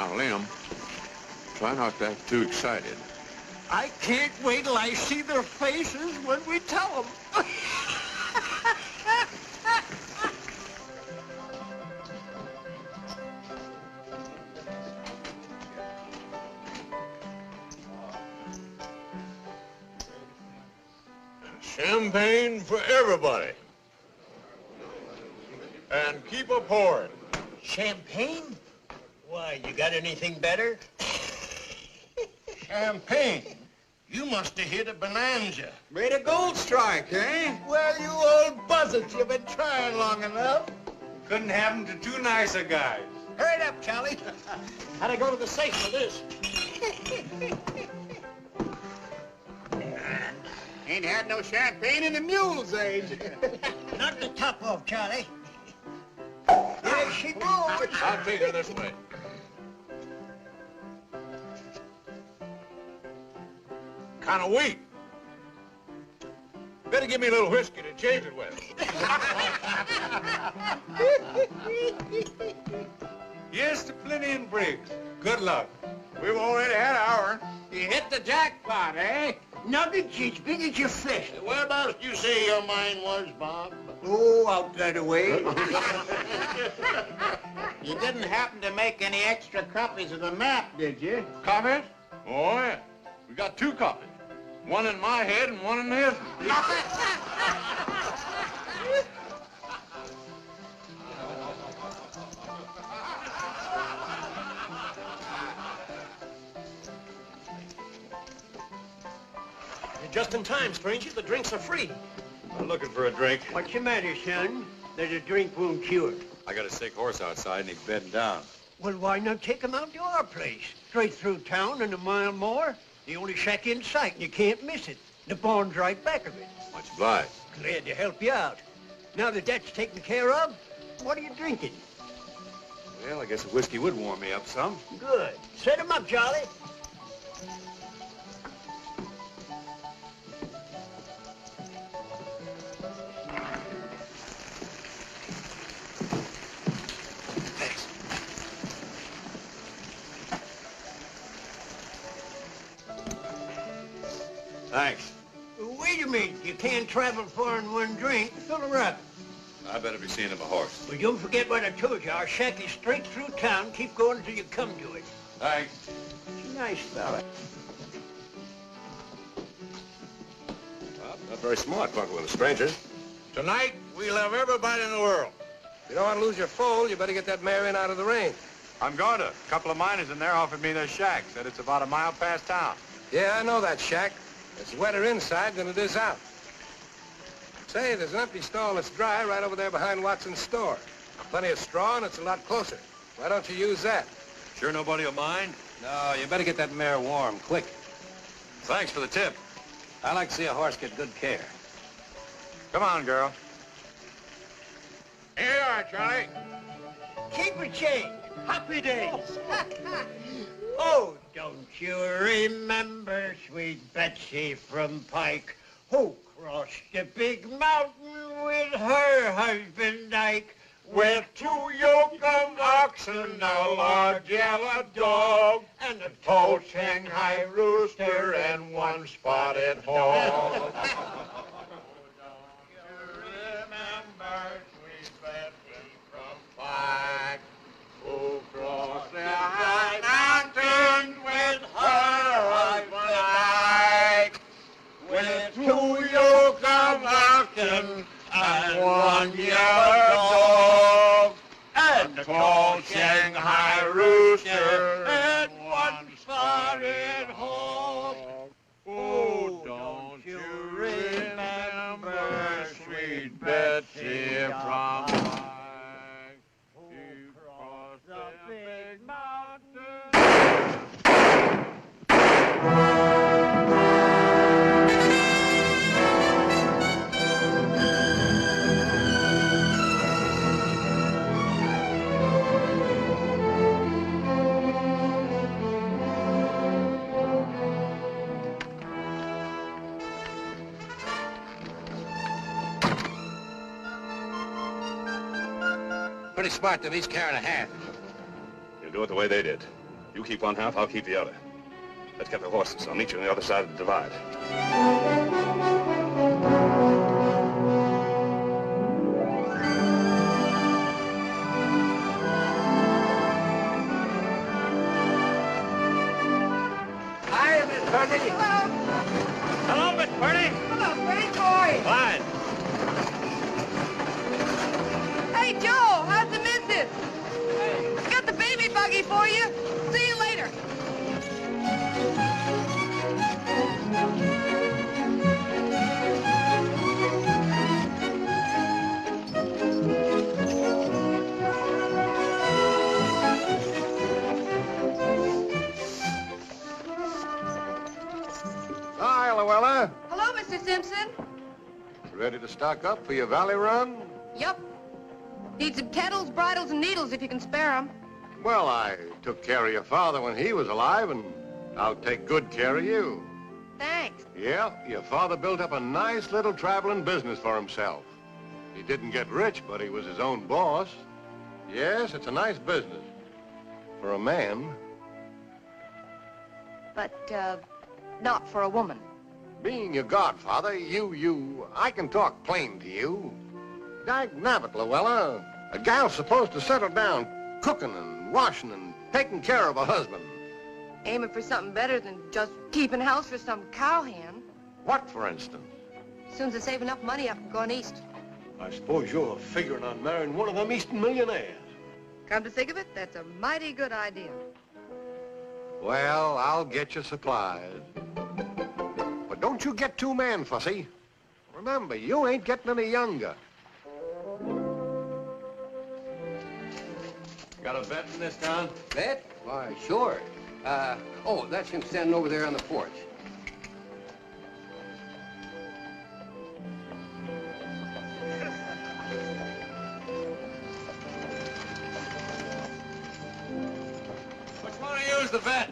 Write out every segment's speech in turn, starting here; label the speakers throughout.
Speaker 1: Now, Liam, try not to act too excited.
Speaker 2: I can't wait till I see their faces when we tell them.
Speaker 1: Champagne for everybody. And keep a pouring.
Speaker 2: Champagne? Why, you got anything better?
Speaker 3: Champagne? You must have hit a bonanza.
Speaker 2: Made a gold strike, eh? Well, you old buzzards, you've been trying long enough.
Speaker 4: Couldn't happen to two nicer guys.
Speaker 2: Hurry it up, Charlie. How'd I go to the safe for this?
Speaker 3: Ain't had no champagne in the mule's age.
Speaker 2: Knock the top off, Charlie. There she goes.
Speaker 1: I'll take her this way. Kind of weak. Better give me a little whiskey to change it with.
Speaker 4: Yes to plenty in Briggs. Good luck.
Speaker 1: We've already had ours.
Speaker 3: You hit the jackpot, eh?
Speaker 2: Nuggets as big as your fist.
Speaker 3: Whereabouts do you say your mine was, Bob?
Speaker 2: Oh, out that way.
Speaker 3: You didn't happen to make any extra copies of the map, did you?
Speaker 1: Copies? Oh, yeah. We got 2 copies. One in my head and one in his.
Speaker 2: You're just in time, stranger. The drinks are free.
Speaker 5: I'm looking for a drink.
Speaker 2: What's the matter, son? That a drink won't cure.
Speaker 5: I got a sick horse outside and he's bedding down.
Speaker 2: Well, why not take him out to our place? Straight through town and a mile more. The only shack in sight, and you can't miss it. The barn's right back of it.
Speaker 5: Much obliged.
Speaker 2: Glad to help you out. Now that that's taken care of, what are you drinking?
Speaker 5: Well, I guess a whiskey would warm me up some.
Speaker 2: Good. Set him up, Charlie.
Speaker 5: Thanks.
Speaker 2: Wait a minute. You can't travel far in one drink. Fill her up.
Speaker 5: I better be seeing him a horse.
Speaker 2: Well, don't forget what I told you. Our shack is straight through town. Keep going until you come to it.
Speaker 5: Thanks.
Speaker 2: She's a nice fella.
Speaker 5: Well, not very smart fucking with a stranger.
Speaker 1: Tonight, we'll have everybody in the world.
Speaker 6: If you don't want to lose your foal, you better get that mare in out of the rain.
Speaker 4: I'm going to. A couple of miners in there offered me their shack. Said it's about a mile past town.
Speaker 6: Yeah, I know that shack. It's wetter inside than it is out. Say, there's an empty stall that's dry right over there behind Watson's store. Plenty of straw, and it's a lot closer. Why don't you use that?
Speaker 5: Sure nobody will mind?
Speaker 6: No, you better get that mare warm, quick.
Speaker 5: Thanks for the tip.
Speaker 6: I like to see a horse get good care.
Speaker 4: Come on, girl.
Speaker 1: Here you are, Charlie.
Speaker 2: Keep a change. Happy days. Oh, don't you remember sweet Betsy from Pike, who crossed the big mountain with her husband Ike, with 2 yoke of oxen, a large yellow dog, and a tall Shanghai rooster, and 1 spotted hog. Who crossed the high mountain with her husband Ike, with 2 yoke of oxen and 1 yellow dog, and a tall Shanghai rooster and 1 spotted hog. Oh, don't you remember sweet Betsy from Pike, who crossed the big mountain?
Speaker 6: Pretty smart that he's carrying a hand.
Speaker 5: You'll do it the way they did. You keep one half, I'll keep the other. Let's get the horses. I'll meet you on the other side of the divide.
Speaker 2: Hi, Miss Purdy.
Speaker 4: Hello, Miss Purdy.
Speaker 7: Hello, pretty boy.
Speaker 4: Fine.
Speaker 7: Hey, Joe, how's the missus? Got the baby buggy for you. See you later.
Speaker 6: Hi, Luella.
Speaker 7: Hello, Mr. Simpson.
Speaker 6: Ready to stock up for your valley run?
Speaker 7: Yup. Need some kettles, bridles, and needles if you can spare 'em.
Speaker 6: Well, I took care of your father when he was alive, and I'll take good care of you.
Speaker 7: Thanks.
Speaker 6: Yeah, your father built up a nice little traveling business for himself. He didn't get rich, but he was his own boss. Yes, it's a nice business. For a man.
Speaker 7: But, not for a woman.
Speaker 6: Being your godfather, I can talk plain to you. Dagnabbit, Luella. A gal's supposed to settle down cooking and washing and taking care of a husband.
Speaker 7: Aiming for something better than just keeping house for some cowhand.
Speaker 6: What, for instance?
Speaker 7: As soon as I save enough money up and going east.
Speaker 2: I suppose you're figuring on marrying one of them Eastern millionaires.
Speaker 7: Come to think of it, that's a mighty good idea.
Speaker 6: Well, I'll get you supplies. But don't you get too man-fussy. Remember, you ain't getting any younger.
Speaker 4: Got a vet in this town?
Speaker 8: Vet? Why, sure. Oh, that's him standing over there on the porch.
Speaker 4: Which one of you is the vet?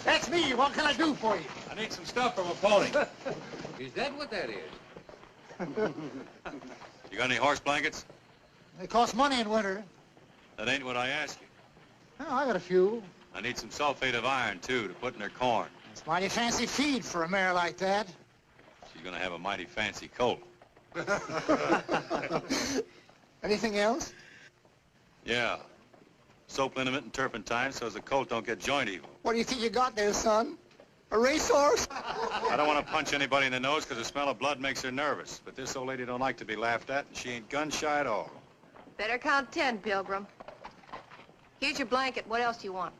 Speaker 2: That's me. What can I do for you?
Speaker 4: I need some stuff from a pony.
Speaker 8: Is that what that is?
Speaker 4: You got any horse blankets?
Speaker 2: They cost money in winter.
Speaker 4: That ain't what I asked you.
Speaker 2: Oh, I got a few.
Speaker 4: I need some sulfate of iron, too, to put in her corn.
Speaker 2: It's mighty fancy feed for a mare like that.
Speaker 4: She's gonna have a mighty fancy colt.
Speaker 2: Anything else?
Speaker 4: Yeah. Soap liniment and turpentine so as the colt don't get joint evil.
Speaker 2: What do you think you got there, son? A racehorse?
Speaker 4: I don't want to punch anybody in the nose because the smell of blood makes her nervous. But this old lady don't like to be laughed at, and she ain't gun shy at all.
Speaker 7: Better count 10, Pilgrim. Here's your blanket. What else do you want?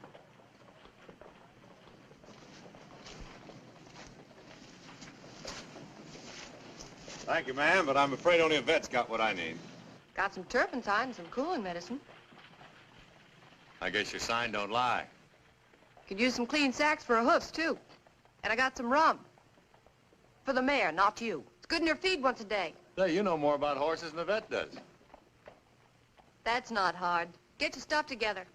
Speaker 4: Thank you, ma'am, but I'm afraid only a vet's got what I need.
Speaker 7: Got some turpentine and some cooling medicine.
Speaker 4: I guess your sign don't lie.
Speaker 7: Could use some clean sacks for her hoofs, too. And I got some rum. For the mare, not you. It's good in her feed once a day.
Speaker 4: Say, you know more about horses than the vet does.
Speaker 7: That's not hard. Get your stuff together.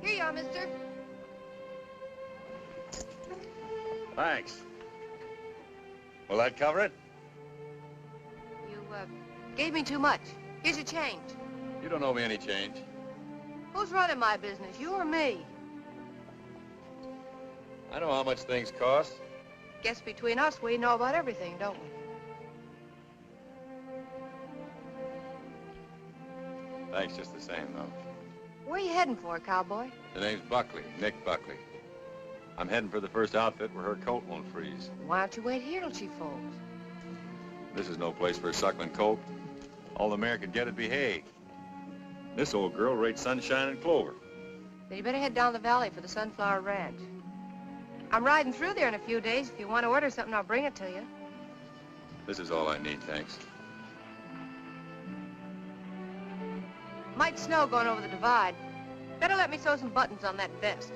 Speaker 7: Here you are, mister.
Speaker 4: Thanks. Will that cover it?
Speaker 7: You, gave me too much. Here's your change.
Speaker 4: You don't owe me any change.
Speaker 7: Who's running my business, you or me?
Speaker 4: I know how much things cost.
Speaker 7: Guess between us, we know about everything, don't we?
Speaker 4: Thanks just the same, though.
Speaker 7: Where are you heading for, cowboy?
Speaker 4: The name's Buckley, Nick Buckley. I'm heading for the first outfit where her colt won't freeze.
Speaker 7: Why don't you wait here till she folds?
Speaker 4: This is no place for a suckling colt. All the mare could get would be hay. This old girl rates sunshine and clover.
Speaker 7: Then you better head down the valley for the Sunflower Ranch. I'm riding through there in a few days. If you want to order something, I'll bring it to you.
Speaker 4: This is all I need, thanks.
Speaker 7: Might snow going over the divide. Better let me sew some buttons on that vest.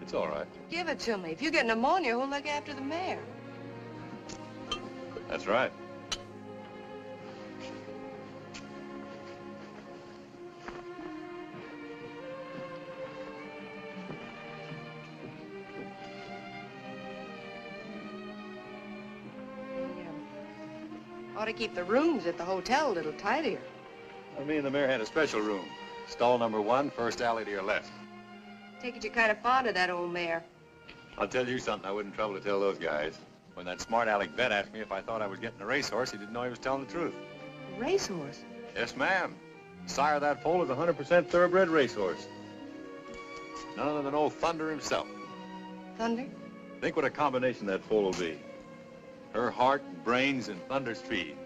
Speaker 4: It's all right.
Speaker 7: Give it to me. If you get pneumonia, who'll look after the mare?
Speaker 4: That's right.
Speaker 7: Ought to keep the rooms at the hotel a little tidier.
Speaker 4: Well, me and the mayor had a special room. Stall number 1, first alley to your left.
Speaker 7: Take it you're kind of fond of that old mare.
Speaker 4: I'll tell you something I wouldn't trouble to tell those guys. When that smart aleck vet asked me if I thought I was getting a racehorse, he didn't know he was telling the truth.
Speaker 7: A racehorse?
Speaker 4: Yes, ma'am. The sire of that foal is a 100% thoroughbred racehorse. None other than old Thunder himself.
Speaker 7: Thunder?
Speaker 4: Think what a combination that foal will be. Her heart, brains, and Thunder's speed.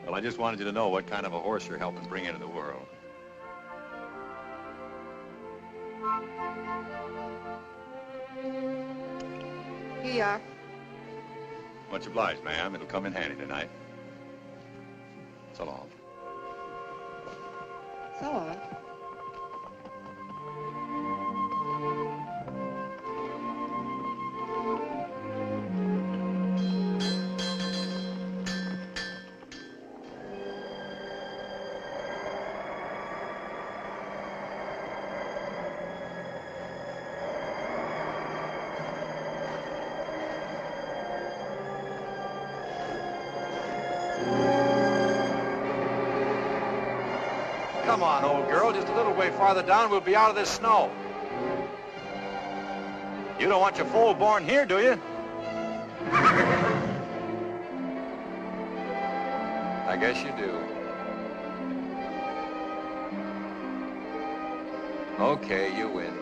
Speaker 4: Well, I just wanted you to know what kind of a horse you're helping bring into the world.
Speaker 7: Here you are.
Speaker 4: Much obliged, ma'am. It'll come in handy tonight. So long.
Speaker 7: So on.
Speaker 1: Come on, old girl. Just a little way farther down, we'll be out of this snow. You don't want your foal born here, do you?
Speaker 4: I guess you do. Okay, you win.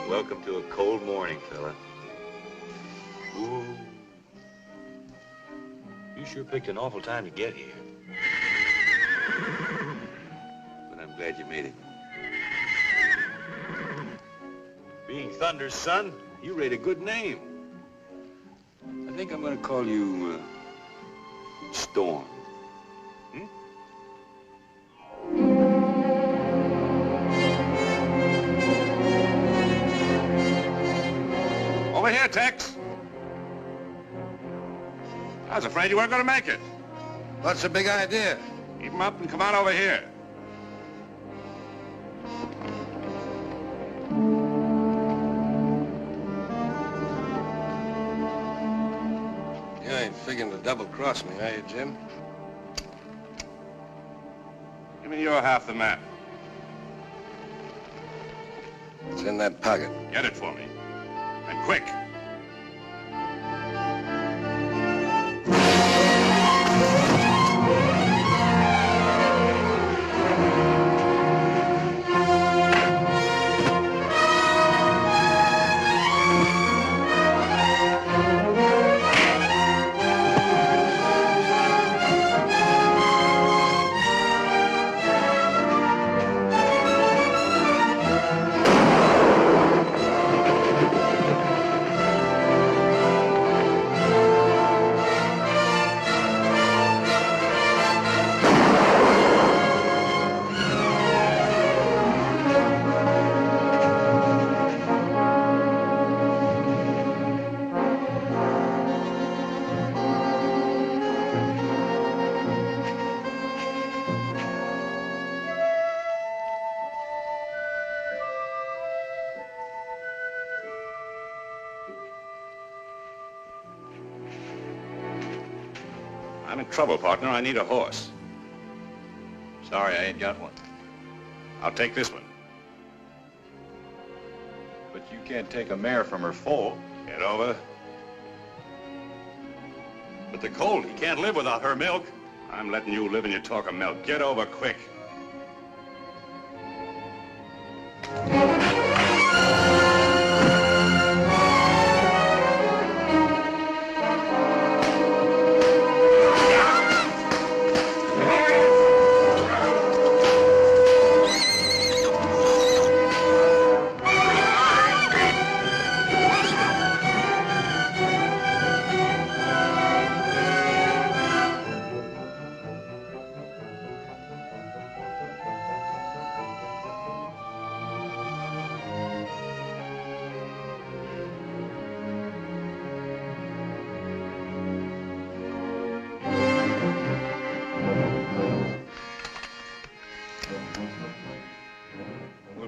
Speaker 5: Welcome to a cold morning, fella. Ooh. You sure picked an awful time to get here. But I'm glad you made it. Being Thunder's son, you rate a good name. I think I'm gonna call you, Storm. Hmm? Over here, Tex. I was afraid you weren't going to make it.
Speaker 6: What's the big idea?
Speaker 5: Keep him up and come on over here.
Speaker 6: You ain't figuring to double-cross me, are you, Jim?
Speaker 5: Give me your half the map.
Speaker 6: It's in that pocket.
Speaker 5: Get it for me. And quick. I'm in trouble, partner. I need a horse.
Speaker 4: Sorry, I ain't got one.
Speaker 5: I'll take this one.
Speaker 4: But you can't take a mare from her foal.
Speaker 5: Get over.
Speaker 4: But the colt, he can't live without her milk.
Speaker 5: I'm letting you live in your talk of milk. Get over quick.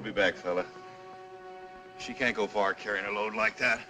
Speaker 4: be back, fella. She can't go far carrying a load like that.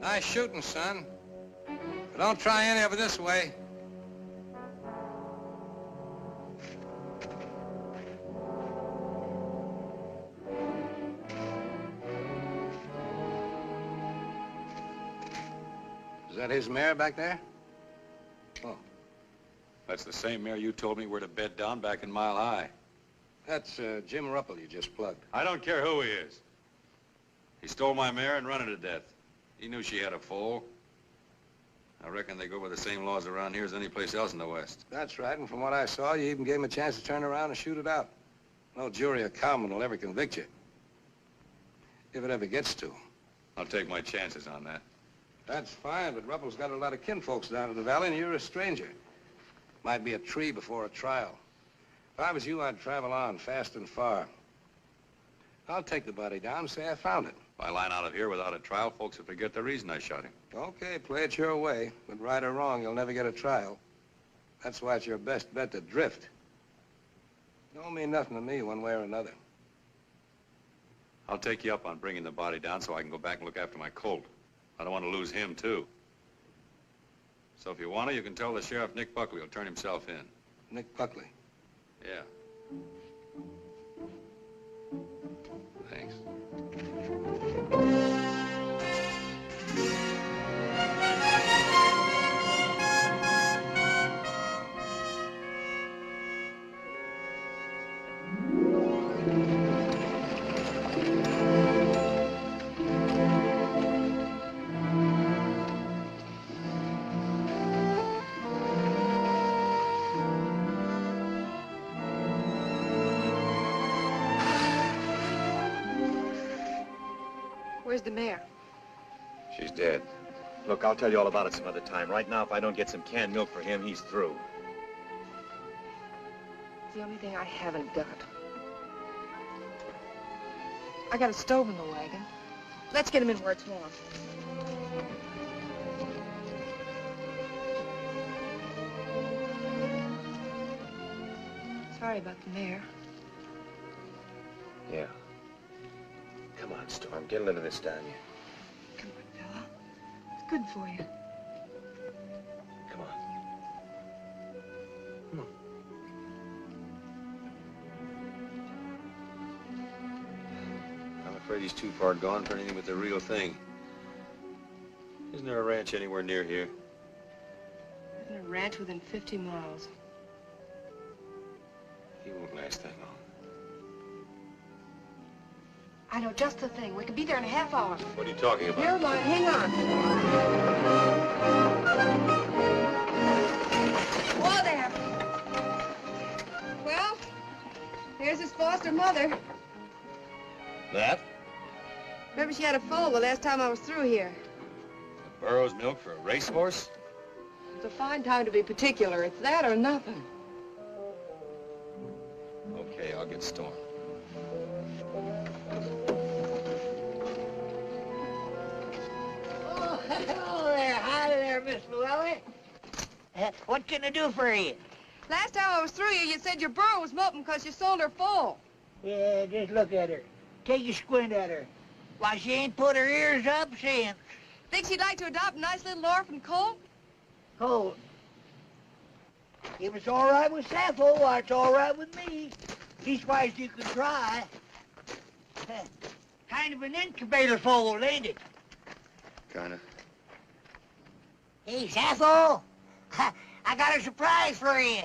Speaker 6: Nice shooting, son. But don't try any of it this way. Is that his mare back there? Oh.
Speaker 5: That's the same mare you told me where to bed down back in Mile High.
Speaker 6: That's Jim Ruppel you just plugged.
Speaker 4: I don't care who he is. He stole my mare and run her to death. He knew she had a foal. I reckon they go by the same laws around here as any place else in the West.
Speaker 6: That's right, and from what I saw, you even gave him a chance to turn around and shoot it out. No jury or cowman will ever convict you. If it ever gets to him.
Speaker 4: I'll take my chances on that.
Speaker 6: That's fine, but Ruppel's got a lot of kinfolks down in the valley, and you're a stranger. Might be a tree before a trial. If I was you, I'd travel on, fast and far. I'll take the body down and say I found it.
Speaker 4: If I line out of here without a trial, folks will forget the reason I shot him.
Speaker 6: Okay, play it your way, but right or wrong, you'll never get a trial. That's why it's your best bet to drift. Don't mean nothing to me one way or another.
Speaker 4: I'll take you up on bringing the body down so I can go back and look after my colt. I don't want to lose him, too. So if you want to, you can tell the sheriff Nick Buckley will turn himself in.
Speaker 6: Nick Buckley?
Speaker 4: Yeah. Thanks.
Speaker 7: Where's the mayor?
Speaker 4: She's dead.
Speaker 9: Look, I'll tell you all about it some other time. Right now, if I don't get some canned milk for him, he's through.
Speaker 7: It's the only thing I haven't got. I got a stove in the wagon. Let's get him in where it's warm. Sorry about the mayor.
Speaker 9: Yeah. Come on, Storm. Get a little of this down you.
Speaker 7: Come on, fella. It's good for you.
Speaker 9: Come on.
Speaker 4: I'm afraid he's too far gone for anything but the real thing. Isn't there a ranch anywhere near here?
Speaker 7: There's a ranch within 50 miles.
Speaker 4: He won't last that long.
Speaker 7: I know just the thing. We could be there in a half hour.
Speaker 4: What are you talking about?
Speaker 7: Never mind. Hang on. Whoa there. Well, here's his foster mother.
Speaker 4: That?
Speaker 7: Remember she had a foal the last time I was through here.
Speaker 4: The Burrows milk for a racehorse?
Speaker 7: It's a fine time to be particular. It's that or nothing.
Speaker 4: Okay, I'll get Storm.
Speaker 2: Oh, hello there. Hi there, Miss Llewellyn. What can I do for you?
Speaker 7: Last time I was through you said your burro was molting because you sold her full.
Speaker 2: Yeah, just look at her. Take a squint at her. Why, she ain't put her ears up since.
Speaker 7: Think she'd like to adopt a nice little orphan colt?
Speaker 2: Colt. If it's all right with Sappho, why, it's all right with me. Leastwise, you can try. Kind of an incubator foal, ain't it?
Speaker 4: Kinda.
Speaker 2: Hey, Sappho, I got a surprise for you.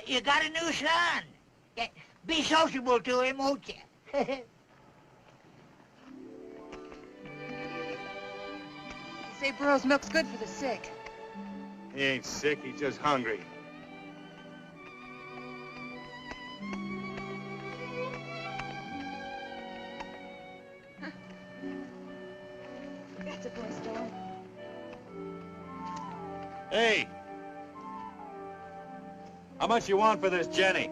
Speaker 2: You got a new son. Yeah, be sociable to him, won't you?
Speaker 7: They say burro's milk's good for the sick.
Speaker 9: He ain't sick, he's just hungry.
Speaker 7: That's a boy, Storm.
Speaker 9: Hey! How much you want for this Jenny?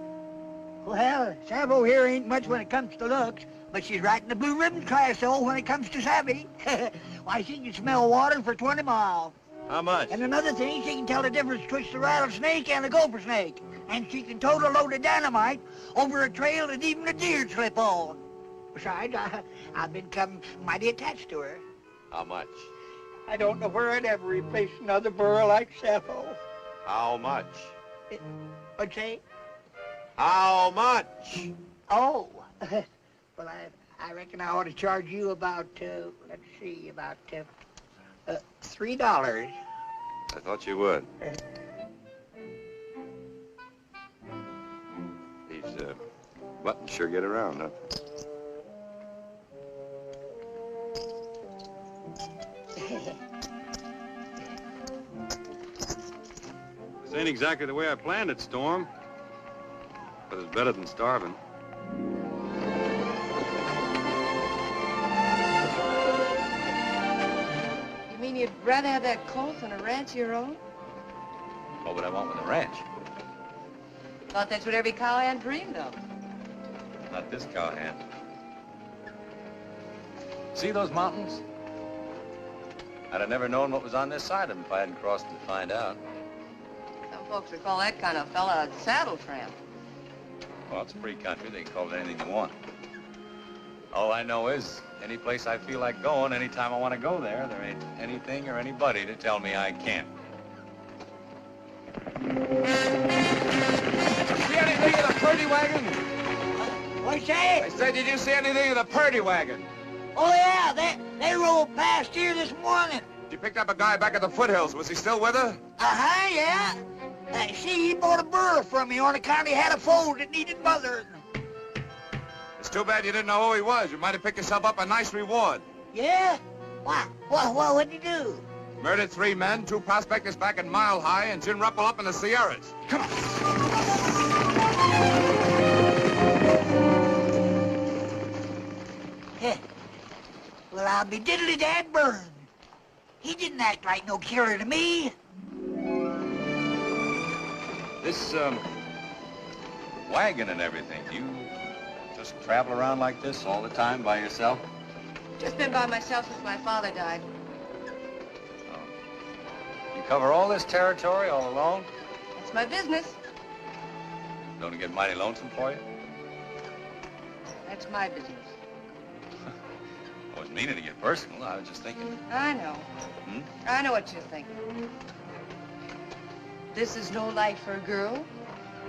Speaker 2: Well, Sappho here ain't much when it comes to looks, but she's right in the blue ribbon class, though, when it comes to savvy. Why, she can smell water for 20 miles.
Speaker 9: How much?
Speaker 2: And another thing, she can tell the difference between a rattlesnake and a gopher snake. And she can tote a load of dynamite over a trail that even a deer slip on. Besides, I've become mighty attached to her.
Speaker 9: How much?
Speaker 2: I don't know where I'd ever replace another burro like Sappho.
Speaker 9: How much?
Speaker 2: What'd you say?
Speaker 9: How much?
Speaker 2: Oh, well, I reckon I ought to charge you about, let's see, about $3.
Speaker 4: I thought you would. These buttons sure get around, huh? This ain't exactly the way I planned it, Storm. But it's better than starving.
Speaker 7: You mean you'd rather have that colt than a ranch of your own?
Speaker 4: What would I want with a ranch?
Speaker 7: Thought that's what every cowhand dreamed of.
Speaker 4: Not this cowhand. See those mountains? I'd have never known what was on this side of them if I hadn't crossed them to find out.
Speaker 7: Some folks would call that kind of fella a saddle tramp.
Speaker 4: Well, it's a free country. They can call it anything they want. All I know is, any place I feel like going, anytime I want to go there, there ain't anything or anybody to tell me I can't.
Speaker 6: See anything of the Purdy wagon?
Speaker 2: What's that?
Speaker 6: I said, did you see anything of the Purdy wagon?
Speaker 2: Oh, yeah, they rolled past here this morning.
Speaker 6: She picked up a guy back at the foothills. Was he still with her?
Speaker 2: Uh-huh, yeah. See, he bought a burro from me on account he had a foal that needed mothering.
Speaker 6: It's too bad you didn't know who he was. You might have picked yourself up a nice reward.
Speaker 2: Yeah? Why, what'd he do?
Speaker 6: Murdered 3 men, 2 prospectors back in Mile High, and Jim Ruppel up in the Sierras. Come on.
Speaker 2: Heh. Well, I'll be diddly-dad burned. He didn't act like no killer to me.
Speaker 4: This, wagon and everything, you just travel around like this all the time by yourself?
Speaker 7: Just been by myself since my father died.
Speaker 4: You cover all this territory all alone?
Speaker 7: That's my business.
Speaker 4: Don't it get mighty lonesome for you?
Speaker 7: That's my business.
Speaker 4: I wasn't meaning to get personal. I was just thinking.
Speaker 7: I know.
Speaker 4: Hmm?
Speaker 7: I know what you're thinking. This is no life for a girl.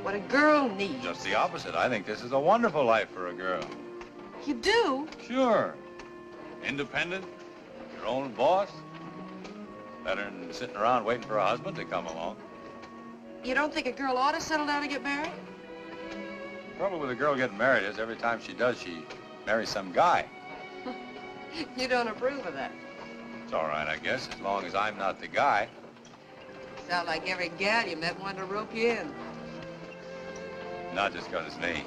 Speaker 7: What a girl needs.
Speaker 4: Just the opposite. I think this is a wonderful life for a girl.
Speaker 7: You do?
Speaker 4: Sure. Independent, your own boss. Better than sitting around waiting for a husband to come along.
Speaker 7: You don't think a girl ought to settle down and get married?
Speaker 4: The trouble with a girl getting married is every time she does, she marries some guy.
Speaker 7: You don't approve of that.
Speaker 4: It's all right, I guess, as long as I'm not the guy.
Speaker 7: Sound like every gal you met wanted to rope you in.
Speaker 4: Not just because it's me.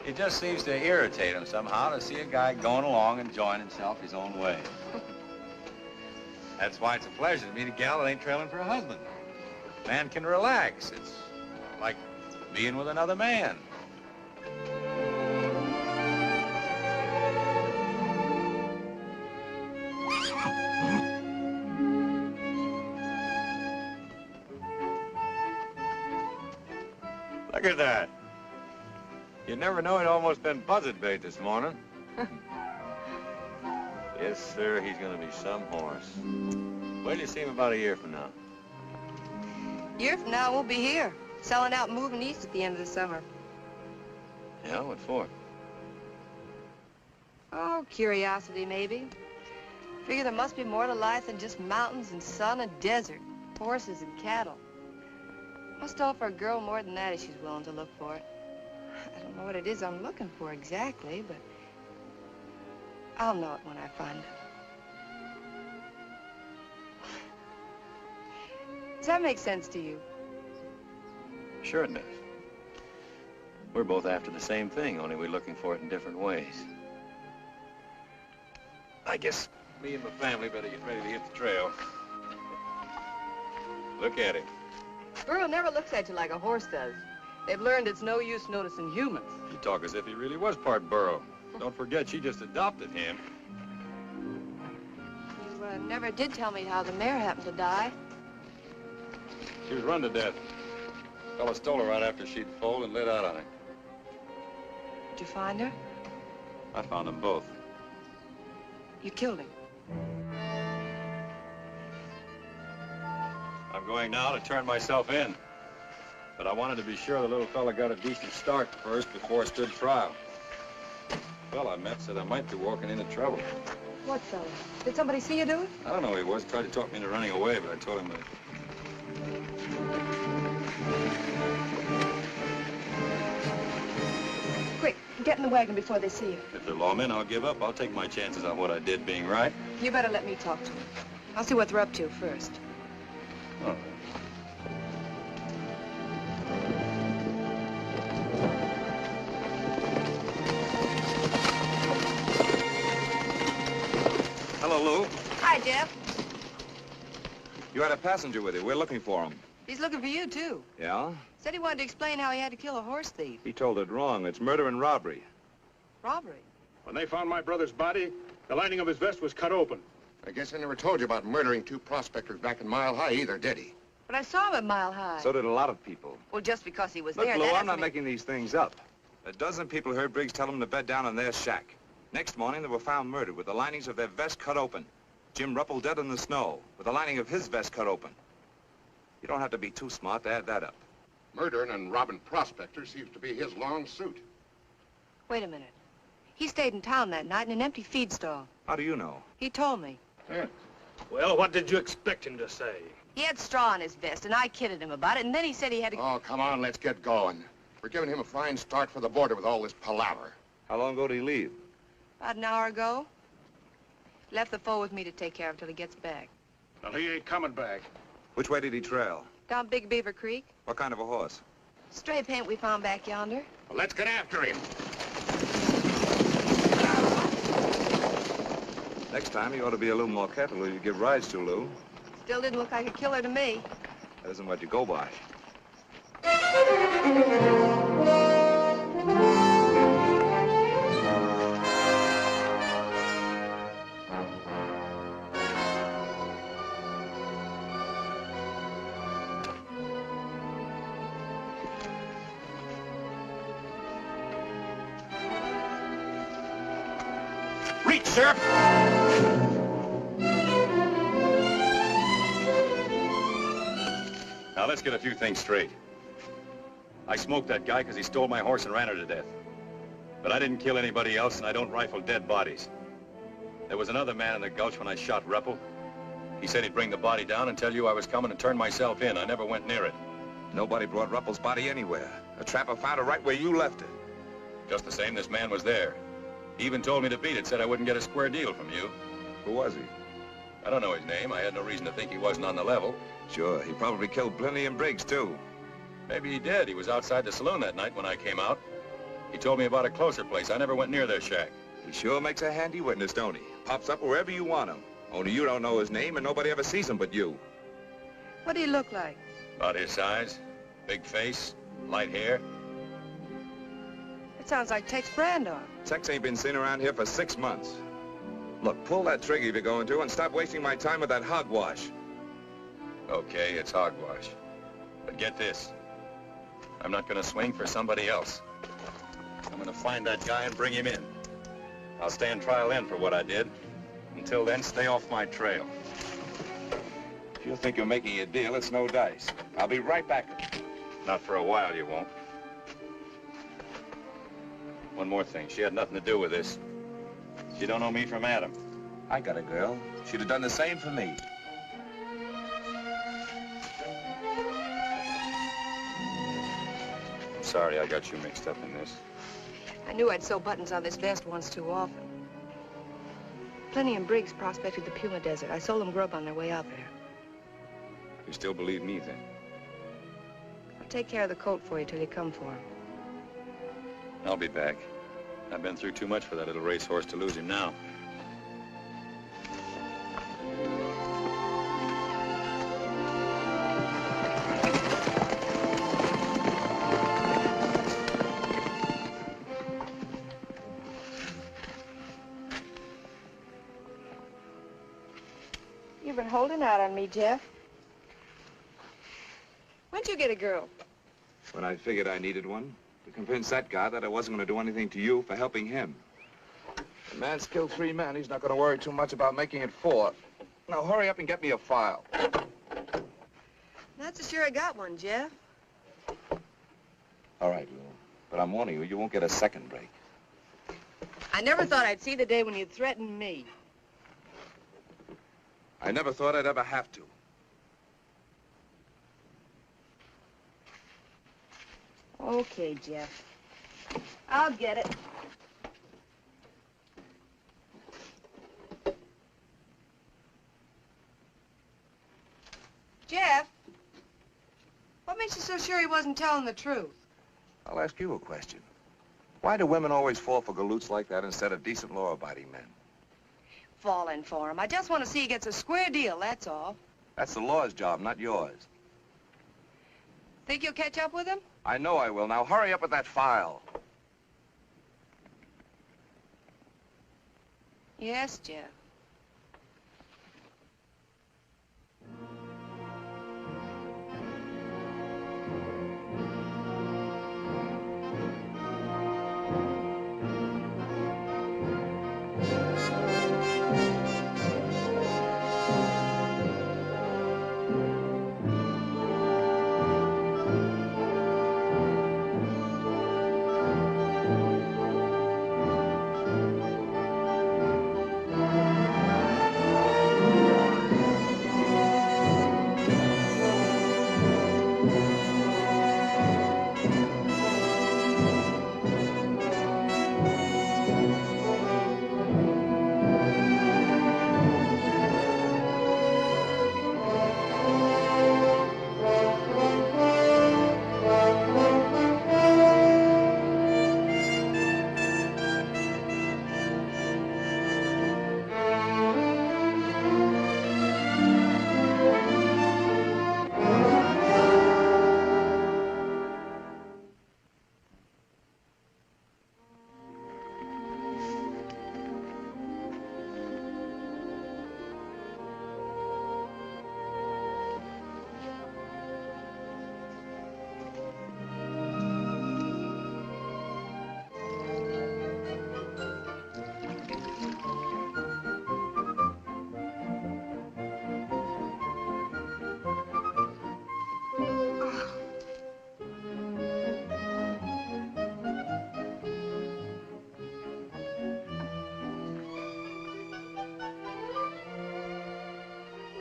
Speaker 4: It just seems to irritate him somehow to see a guy going along enjoying himself his own way. That's why it's a pleasure to meet a gal that ain't trailing for a husband. Man can relax. It's like being with another man. Look at that. You never know, he'd almost been buzzard bait this morning. Yes, sir, he's gonna be some horse. Wait till you see him about a year from now.
Speaker 7: A year from now, we'll be here, selling out and moving east at the end of the summer.
Speaker 4: Yeah, what for?
Speaker 7: Oh, curiosity, maybe. Figure there must be more to life than just mountains and sun and desert, horses and cattle. Must offer a girl more than that if she's willing to look for it. I don't know what it is I'm looking for exactly, but I'll know it when I find it. Does that make sense to you?
Speaker 4: Sure it does. We're both after the same thing, only we're looking for it in different ways. I guess me and my family better get ready to hit the trail. Look at him.
Speaker 7: Burro never looks at you like a horse does. They've learned it's no use noticing humans.
Speaker 4: You talk as if he really was part burro. Don't forget, she just adopted him.
Speaker 7: You never did tell me how the mare happened to die.
Speaker 4: She was run to death. Fella stole her right after she'd foaled and lit out on it.
Speaker 7: Did you find her?
Speaker 4: I found them both.
Speaker 7: You killed him.
Speaker 4: I'm going now to turn myself in. But I wanted to be sure the little fella got a decent start first before I stood trial. The fella I met said I might be walking into trouble.
Speaker 7: What fella? Did somebody see you do it?
Speaker 4: I don't know who he was. Tried to talk me into running away, but I told him that.
Speaker 7: Quick, get in the wagon before they see you.
Speaker 4: If they're lawmen, I'll give up. I'll take my chances on what I did being right.
Speaker 7: You better let me talk to them. I'll see what they're up to first.
Speaker 4: All right.
Speaker 10: Hello, Lou.
Speaker 7: Hi, Jeff.
Speaker 10: You had a passenger with you. We're looking for him.
Speaker 7: He's looking for you, too.
Speaker 10: Yeah?
Speaker 7: Said he wanted to explain how he had to kill a horse thief.
Speaker 10: He told it wrong. It's murder and robbery.
Speaker 7: Robbery?
Speaker 11: When they found my brother's body, the lining of his vest was cut open.
Speaker 12: I guess I never told you about murdering two prospectors back in Mile High either, did he?
Speaker 7: But I saw him at Mile High.
Speaker 10: So did a lot of people.
Speaker 7: Well, just because he was
Speaker 10: Look,
Speaker 7: there,
Speaker 10: Lou,
Speaker 7: that
Speaker 10: I'm not
Speaker 7: doesn't mean-
Speaker 10: making these things up. A dozen people heard Briggs tell them to bed down in their shack. Next morning, they were found murdered with the linings of their vest cut open. Jim Ruppel dead in the snow, with the lining of his vest cut open. You don't have to be too smart to add that up.
Speaker 12: Murdering and robbing prospectors seems to be his long suit.
Speaker 7: Wait a minute. He stayed in town that night in an empty feed stall.
Speaker 10: How do you know?
Speaker 7: He told me.
Speaker 11: Well, what did you expect him to say?
Speaker 7: He had straw in his vest, and I kidded him about it, and then he said he had to...
Speaker 12: Oh, come on, let's get going. We're giving him a fine start for the border with all this palaver.
Speaker 10: How long ago did he leave?
Speaker 7: About an hour ago. Left the foal with me to take care of till he gets back.
Speaker 11: Well, he ain't coming back.
Speaker 10: Which way did he trail?
Speaker 7: Down Big Beaver Creek.
Speaker 10: What kind of a horse?
Speaker 7: Stray paint we found back yonder.
Speaker 12: Well, let's get after him.
Speaker 10: Next time, you ought to be a little more careful who you give rides to, Lou.
Speaker 7: Still didn't look like a killer to me.
Speaker 10: That isn't what you go by.
Speaker 12: Reach, sir.
Speaker 4: Now, let's get a few things straight. I smoked that guy because he stole my horse and ran her to death. But I didn't kill anybody else, and I don't rifle dead bodies. There was another man in the gulch when I shot Ruppel. He said he'd bring the body down and tell you I was coming and turn myself in. I never went near it.
Speaker 10: Nobody brought Ruppel's body anywhere. A trapper found it right where you left it.
Speaker 4: Just the same, this man was there. He even told me to beat it, said I wouldn't get a square deal from you.
Speaker 10: Who was he?
Speaker 4: I don't know his name. I had no reason to think he wasn't on the level.
Speaker 10: Sure, he probably killed Plenty and Briggs, too.
Speaker 4: Maybe he did. He was outside the saloon that night when I came out. He told me about a closer place. I never went near their shack.
Speaker 10: He sure makes a handy witness, don't he? Pops up wherever you want him. Only you don't know his name, and nobody ever sees him but you.
Speaker 7: What do you look like?
Speaker 4: About his size. Big face. Light hair.
Speaker 7: It sounds like Tex Brandon.
Speaker 10: Tex ain't been seen around here for 6 months. Look, pull that trigger if you're going to, and stop wasting my time with that hogwash.
Speaker 4: Okay, it's hogwash. But get this. I'm not gonna swing for somebody else. I'm gonna find that guy and bring him in. I'll stand trial in for what I did. Until then, stay off my trail.
Speaker 10: If you think you're making a deal, it's no dice. I'll be right back.
Speaker 4: Not for a while, you won't. One more thing. She had nothing to do with this. She don't know me from Adam.
Speaker 10: I got a girl. She'd have done the same for me.
Speaker 4: I'm sorry I got you mixed up in this.
Speaker 7: I knew I'd sew buttons on this vest once too often. Plenty and Briggs prospected the Puma Desert. I sold them grub on their way out there.
Speaker 4: You still believe me, then?
Speaker 7: I'll take care of the colt for you till you come for him.
Speaker 4: I'll be back. I've been through too much for that little racehorse to lose him now.
Speaker 7: You've been holding out on me, Jeff. When'd you get a girl?
Speaker 10: When I figured I needed one, to convince that guy that I wasn't going to do anything to you for helping him.
Speaker 13: The man's killed 3 men. He's not going to worry too much about making it 4. Now, hurry up and get me a file.
Speaker 7: Not so sure I got one, Jeff.
Speaker 10: All right, Lou. But I'm warning you, you won't get a second break.
Speaker 7: I never thought I'd see the day when you'd threaten me.
Speaker 13: I never thought I'd ever have to.
Speaker 7: Okay, Jeff. I'll get it. Jeff, what makes you so sure he wasn't telling the truth?
Speaker 13: I'll ask you a question. Why do women always fall for galoots like that instead of decent, law-abiding men?
Speaker 7: Falling for him. I just want to see he gets a square deal, that's all.
Speaker 13: That's the law's job, not yours.
Speaker 7: Think you'll catch up with him?
Speaker 13: I know I will. Now, hurry up with that file.
Speaker 7: Yes, Jeff.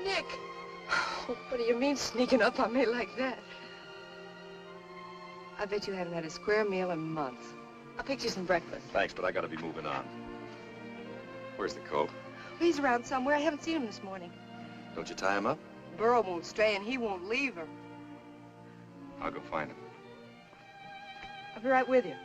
Speaker 7: Nick! Oh, what do you mean sneaking up on me like that? I bet you haven't had a square meal in months. I'll pick you some breakfast.
Speaker 4: Thanks, but I gotta be moving on. Where's the colt?
Speaker 7: He's around somewhere. I haven't seen him this morning.
Speaker 4: Don't you tie him up?
Speaker 7: Burro won't stray and he won't leave her.
Speaker 4: I'll go find him.
Speaker 7: I'll be right with you.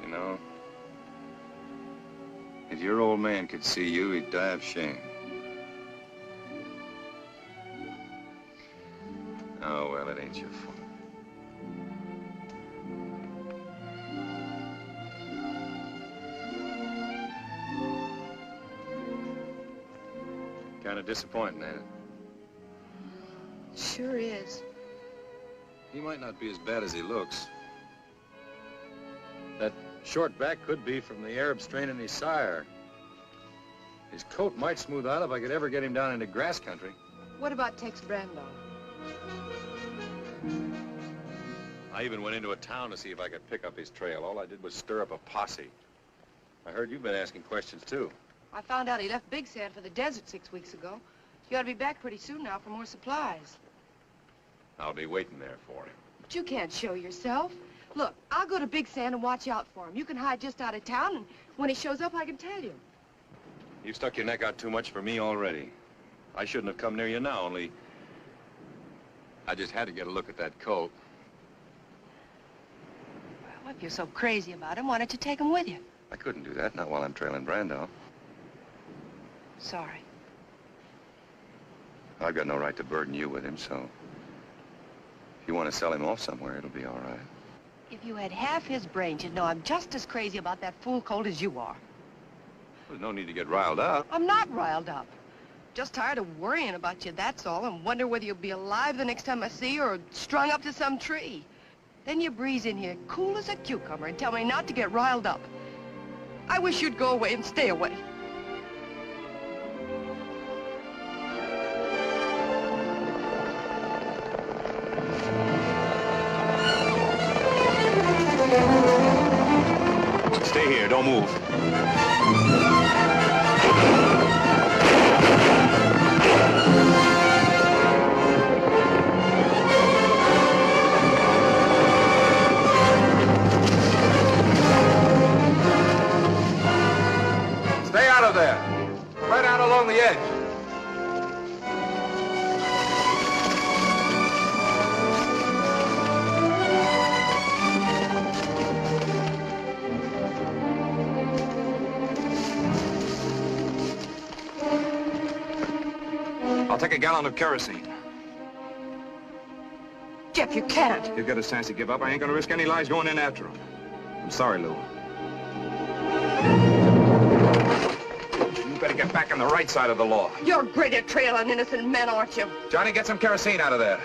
Speaker 5: You know, if your old man could see you, he'd die of shame. Oh, well, it ain't your fault. Kind of disappointing, ain't it?
Speaker 7: Sure is.
Speaker 4: He might not be as bad as he looks. That short back could be from the Arab strain in his sire. His coat might smooth out if I could ever get him down into grass country.
Speaker 7: What about Tex Brando?
Speaker 4: I even went into a town to see if I could pick up his trail. All I did was stir up a posse. I heard you've been asking questions, too.
Speaker 7: I found out he left Big Sand for the desert 6 weeks ago. You ought to be back pretty soon now for more supplies.
Speaker 4: I'll be waiting there for him.
Speaker 7: But you can't show yourself. Look, I'll go to Big Sand and watch out for him. You can hide just out of town, and when he shows up, I can tell you.
Speaker 4: You've stuck your neck out too much for me already. I shouldn't have come near you now, only I just had to get a look at that coat.
Speaker 7: Well, if you're so crazy about him, why don't you take him with you?
Speaker 4: I couldn't do that, not while I'm trailing Brando.
Speaker 7: Sorry.
Speaker 4: I've got no right to burden you with him, so if you want to sell him off somewhere, it'll be all right.
Speaker 7: If you had half his brains, you'd know I'm just as crazy about that fool colt as you are.
Speaker 4: There's no need to get riled up.
Speaker 7: I'm not riled up. Just tired of worrying about you, that's all, and wonder whether you'll be alive the next time I see you or strung up to some tree. Then you breeze in here cool as a cucumber and tell me not to get riled up. I wish you'd go away and stay away.
Speaker 4: Stay here, don't move.
Speaker 13: Stay out of there. Right out along the edge.
Speaker 10: I'll take a gallon of kerosene.
Speaker 7: Jeff, you can't.
Speaker 10: He'll get a chance to give up. I ain't gonna risk any lives going in after him. I'm sorry, Lou. You better get back on the right side of the law.
Speaker 7: You're great at trailing innocent men, aren't you?
Speaker 10: Johnny, get some kerosene out of there.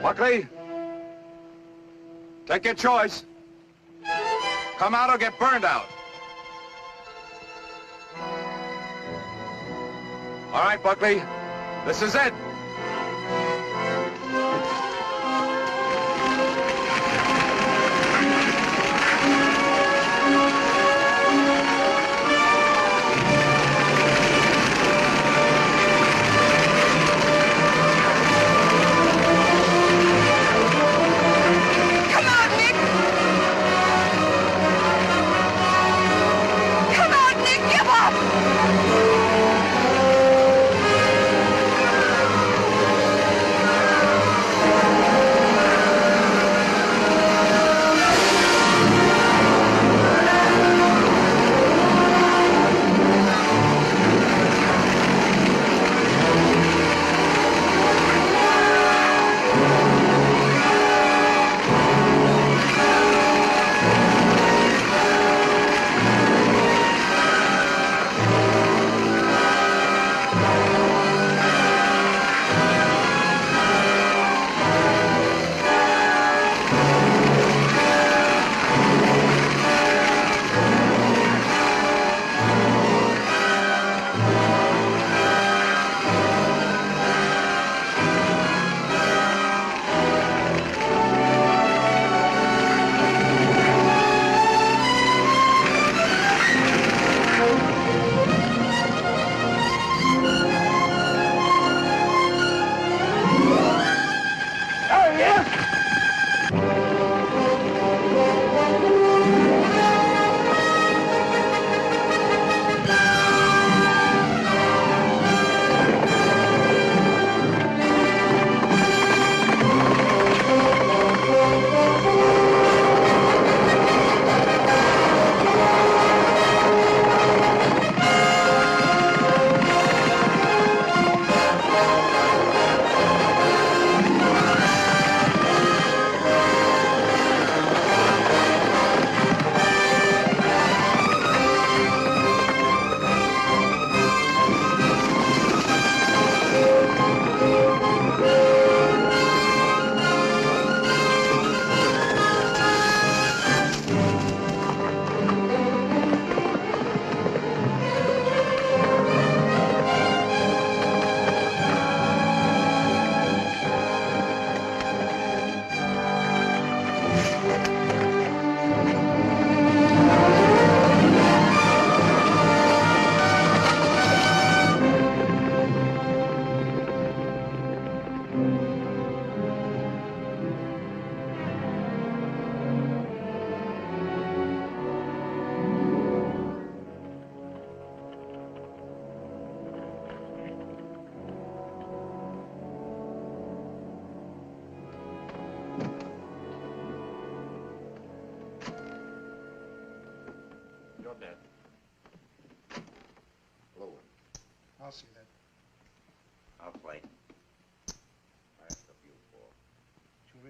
Speaker 10: Buckley, take your choice. Come out or get burned out. All right, Buckley, this is it.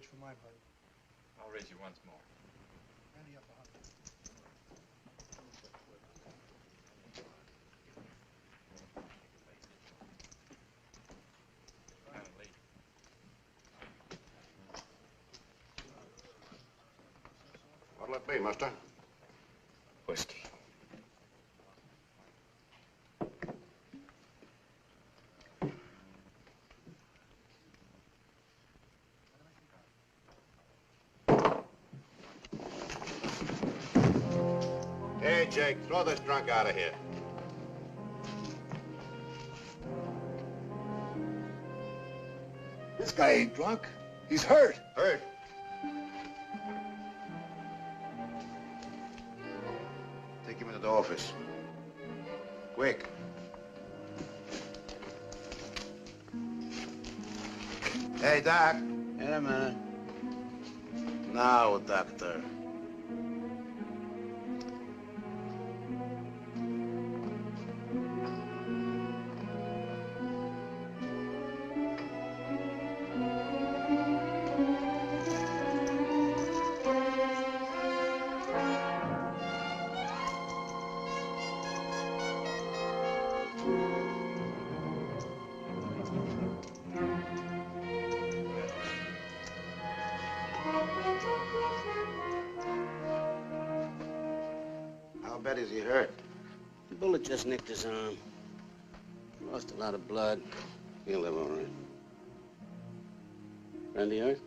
Speaker 2: for my buddy.
Speaker 4: I'll raise you once more.
Speaker 2: Ready up 100.
Speaker 12: What'll it be, mister?
Speaker 4: Whiskey.
Speaker 12: Hey, Jake, throw this drunk out of here.
Speaker 14: This guy ain't drunk. He's hurt.
Speaker 12: Hurt? Take him into the office. Quick. Hey, Doc.
Speaker 3: Wait a minute.
Speaker 12: Now, doctor. How bad is he hurt?
Speaker 3: The bullet just nicked his arm. Lost a lot of blood. He'll live all right. Randy hurt?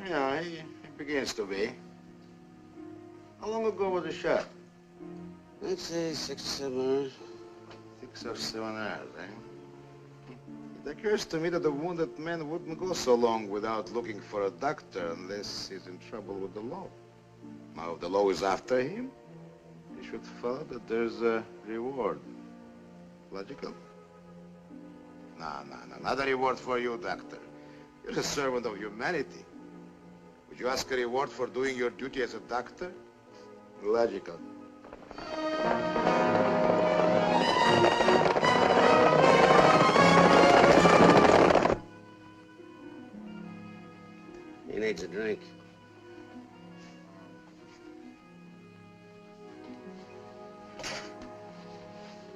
Speaker 12: Yeah, he begins to be. How long ago was the shot?
Speaker 3: I'd say 6 or 7 hours.
Speaker 12: 6 or 7 hours, eh? It occurs to me that the wounded man wouldn't go so long without looking for a doctor unless he's in trouble with the law. Now, if the law is after him, he should follow that there's a reward. Logical? No, not a reward for you, doctor. You're a servant of humanity. Would you ask a reward for doing your duty as a doctor? Logical.
Speaker 3: He needs a drink.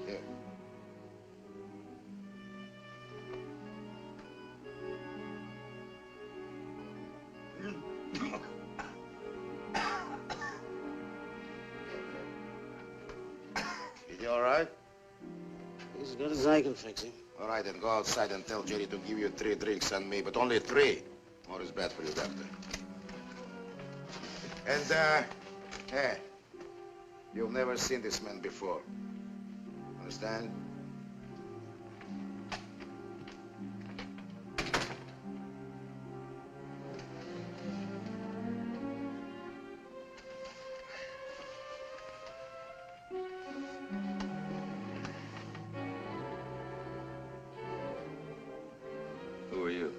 Speaker 12: Here. Is he all right?
Speaker 3: He's as good as I can fix him.
Speaker 12: All right, then go outside and tell Jerry to give you 3 drinks on me, but only 3. More is bad for you, doctor. And, hey, you've never seen this man before. Understand?
Speaker 4: Who are you?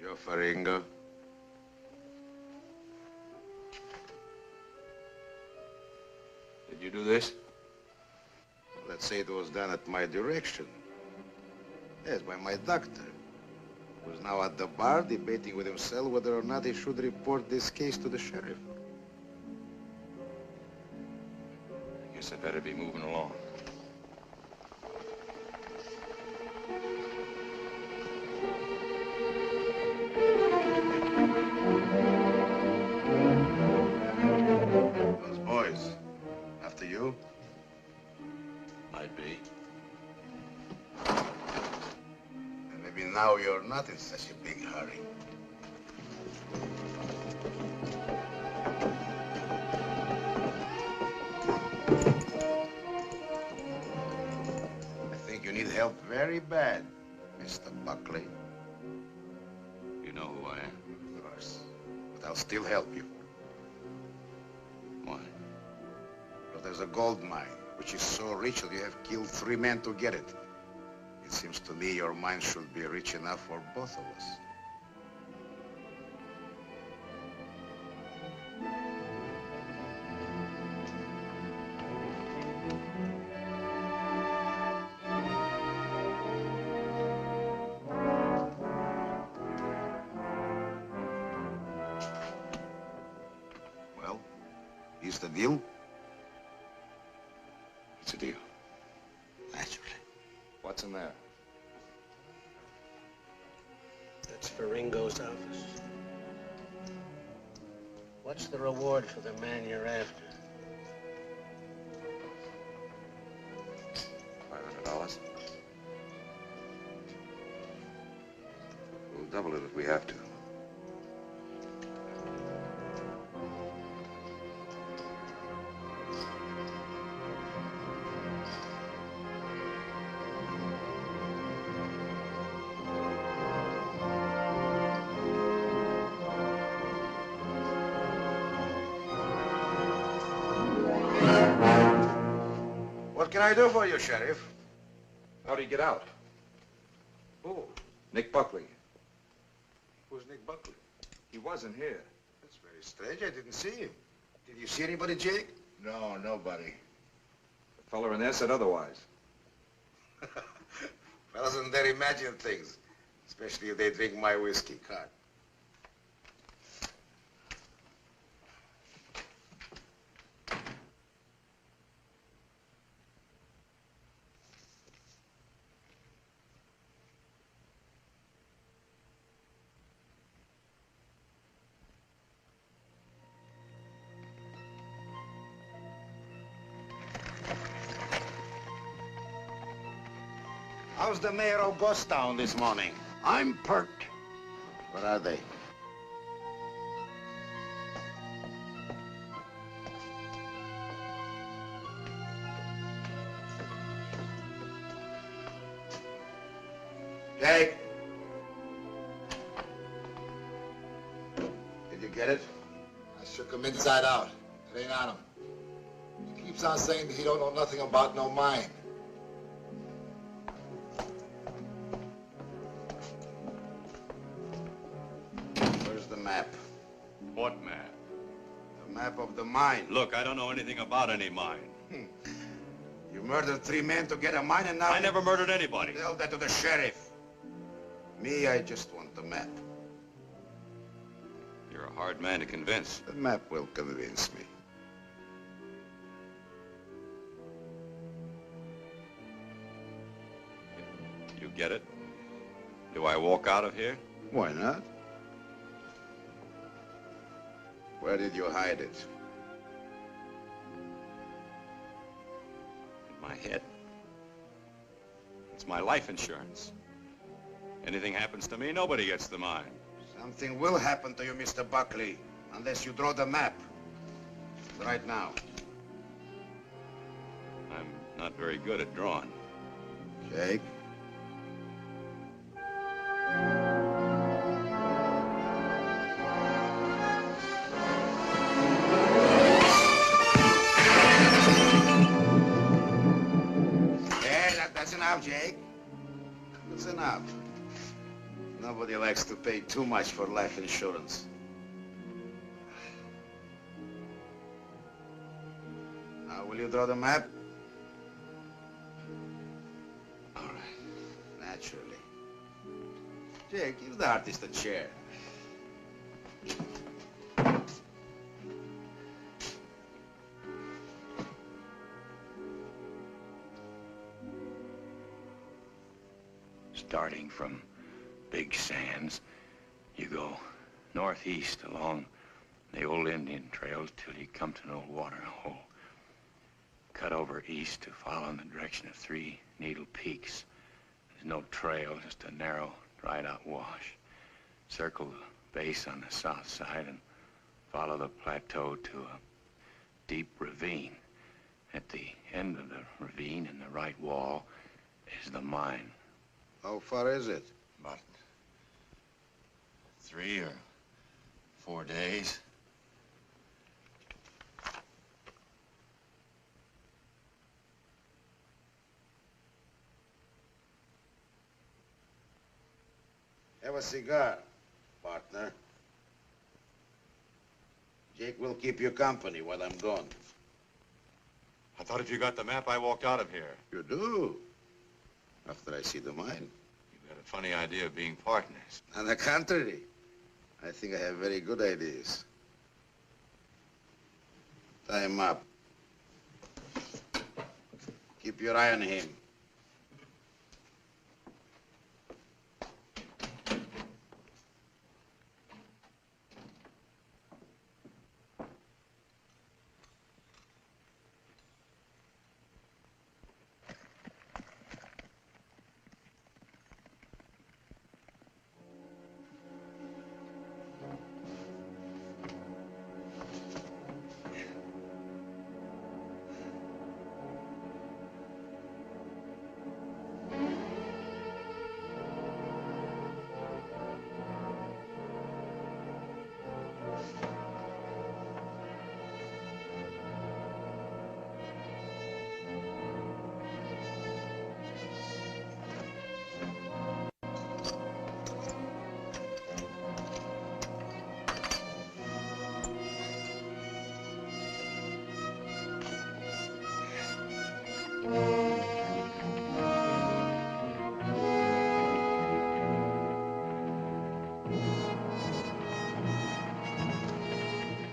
Speaker 12: Joe Faringo.
Speaker 4: Did you do this?
Speaker 12: Let's say it was done at my direction. Yes, by my doctor, who's now at the bar debating with himself whether or not he should report this case to the sheriff.
Speaker 4: I guess I better be moving along.
Speaker 12: Those boys, after you?
Speaker 4: Might be.
Speaker 12: And maybe now you're not in such a big hurry. I think you need help very bad, Mr. Buckley.
Speaker 4: You know who I am?
Speaker 12: Of course. But I'll still help you.
Speaker 4: Why?
Speaker 12: Because there's a gold mine, which is so rich that you have killed 3 men to get it. It seems to me your mine should be rich enough for both of us. this the deal?
Speaker 5: It's a deal.
Speaker 12: Naturally.
Speaker 13: What's in there?
Speaker 3: That's for Ringo's office. What's the reward for the man you're after?
Speaker 10: $500. We'll double it if we have to.
Speaker 12: What can I do for you, Sheriff?
Speaker 13: How'd he get out?
Speaker 12: Who?
Speaker 13: Nick Buckley.
Speaker 12: Who's Nick Buckley?
Speaker 10: He wasn't here.
Speaker 12: That's very strange. I didn't see him. Did you see anybody, Jake?
Speaker 14: No, nobody.
Speaker 10: The fella in there said otherwise.
Speaker 12: Fellas in there imagine things, especially if they drink my whiskey. Cut. How's the mayor of Ghost Town this morning?
Speaker 14: I'm perked.
Speaker 12: Where are they? Jake? Did you get it?
Speaker 14: I shook him inside out. It ain't on him. He keeps on saying that he don't know nothing about no mine.
Speaker 12: Where's the map?
Speaker 4: What map?
Speaker 12: The map of the mine.
Speaker 4: Look, I don't know anything about any mine.
Speaker 12: You murdered 3 men to get a mine and now...
Speaker 4: I never murdered anybody.
Speaker 12: Tell that to the sheriff. Me, I just want the map.
Speaker 4: You're a hard man to convince.
Speaker 12: The map will convince me.
Speaker 4: You get it? Do I walk out of here?
Speaker 12: Why not? Where did you hide it?
Speaker 4: In my head. It's my life insurance. Anything happens to me, nobody gets the mine.
Speaker 12: Something will happen to you, Mr. Buckley, unless you draw the map. Right now.
Speaker 4: I'm not very good at drawing.
Speaker 12: Jake? That's enough, Jake. That's enough. Nobody likes to pay too much for life insurance. Now, will you draw the map? All right. Naturally. Jake, give the artist a chair.
Speaker 15: Starting from Big Sands, you go northeast along the old Indian trails till you come to an old water hole. Cut over east to follow in the direction of 3 Needle Peaks. There's no trail, just a narrow, dried-out wash. Circle the base on the south side and follow the plateau to a deep ravine. At the end of the ravine in the right wall is the mine.
Speaker 12: How far is it?
Speaker 15: About 3 or 4 days.
Speaker 12: Have a cigar, partner. Jake will keep you company while I'm gone.
Speaker 4: I thought if you got the map, I walked out of here.
Speaker 12: You do? After I see the mine.
Speaker 4: You've got a funny idea of being partners.
Speaker 12: On the contrary, I think I have very good ideas. Tie him up. Keep your eye on him.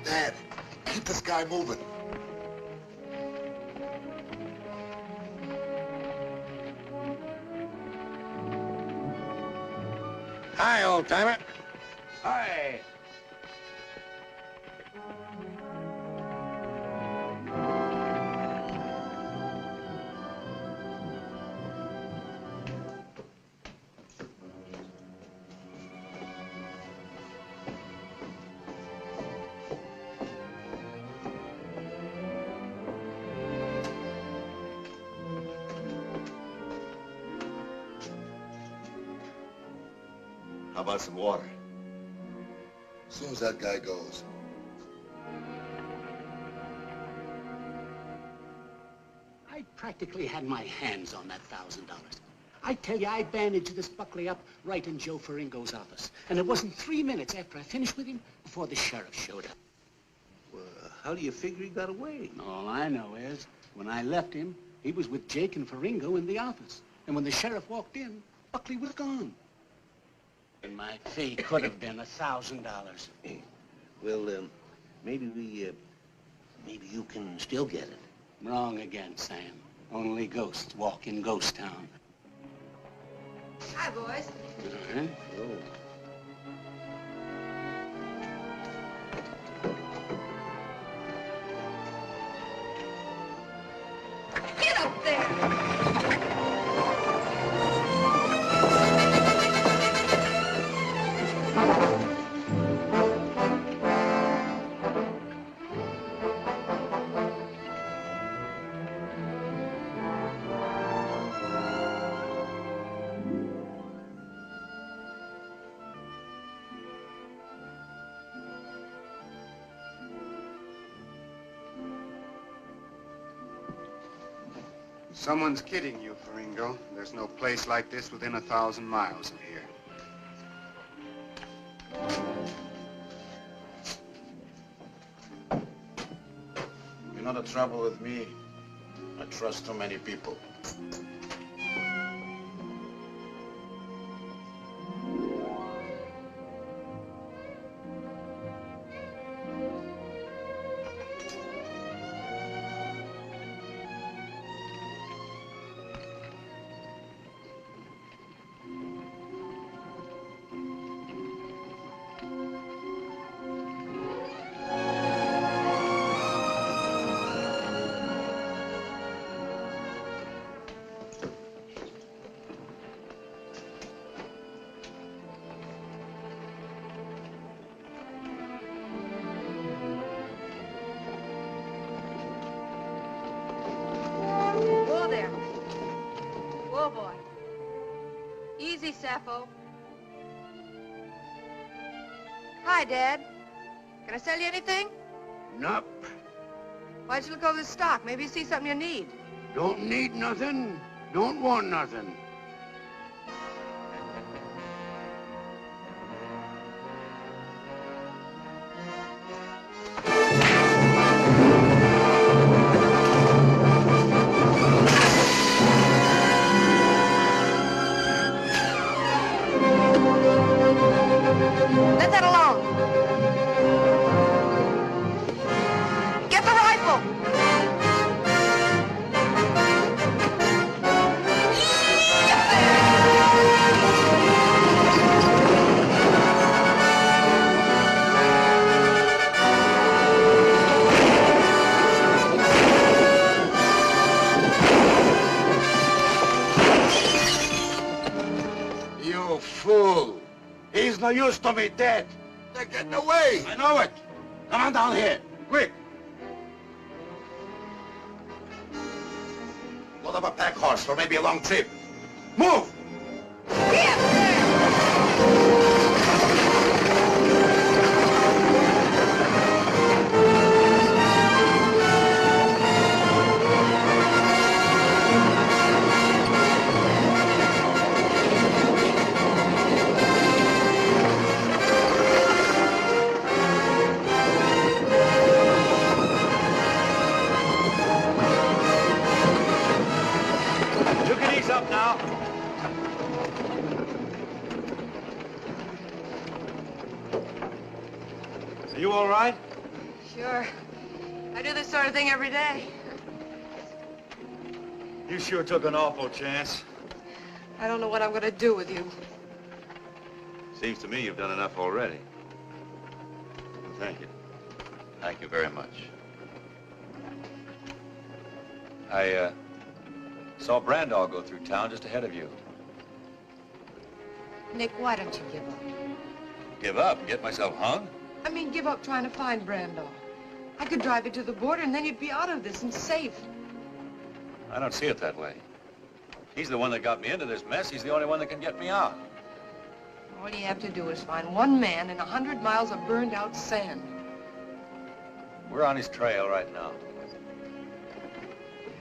Speaker 14: Dad, keep this guy moving.
Speaker 6: Hi, old-timer.
Speaker 8: Hi.
Speaker 14: How about some water? As soon as that guy goes.
Speaker 16: I practically had my hands on that $1,000. I tell you, I bandaged this Buckley up right in Joe Faringo's office. And it wasn't 3 minutes after I finished with him before the sheriff showed up.
Speaker 3: Well, how do you figure he got away?
Speaker 16: All I know is, when I left him, he was with Jake and Faringo in the office. And when the sheriff walked in, Buckley was gone. And my fee could have been $1,000.
Speaker 3: Well, maybe you can still get it.
Speaker 16: Wrong again, Sam. Only ghosts walk in Ghost Town.
Speaker 7: Hi, boys.
Speaker 16: All right.
Speaker 3: Oh.
Speaker 7: Get up there!
Speaker 6: Someone's kidding you, Faringo. There's no place like this within 1,000 miles of here.
Speaker 12: You know the trouble with me? I trust too many people.
Speaker 7: Whoa there. Whoa, boy. Easy, Sappho. Hi, Dad. Can I sell you anything?
Speaker 8: Nope.
Speaker 7: Why'd you look over the stock? Maybe you see something you need.
Speaker 8: Don't need nothing. Don't want nothing.
Speaker 7: Let that alone. Get the rifle!
Speaker 12: He's no use to me, dead.
Speaker 14: They're getting away.
Speaker 12: I know it. Come on down here, quick. Load up a pack horse for maybe a long trip. Move!
Speaker 4: You can ease up now. Are you all right?
Speaker 7: Sure. I do this sort of thing every day.
Speaker 4: You sure took an awful chance.
Speaker 7: I don't know what I'm gonna do with you.
Speaker 4: Seems to me you've done enough already. Thank you.
Speaker 5: Thank you very much. I saw Brandall go through town just ahead of you.
Speaker 7: Nick, why don't you give up?
Speaker 5: Give up and get myself hung?
Speaker 7: I mean, give up trying to find Brandon. I could drive you to the border and then you'd be out of this and safe.
Speaker 5: I don't see it that way. He's the one that got me into this mess. He's the only one that can get me out.
Speaker 7: All you have to do is find one man in 100 miles of burned out sand.
Speaker 5: We're on his trail right now.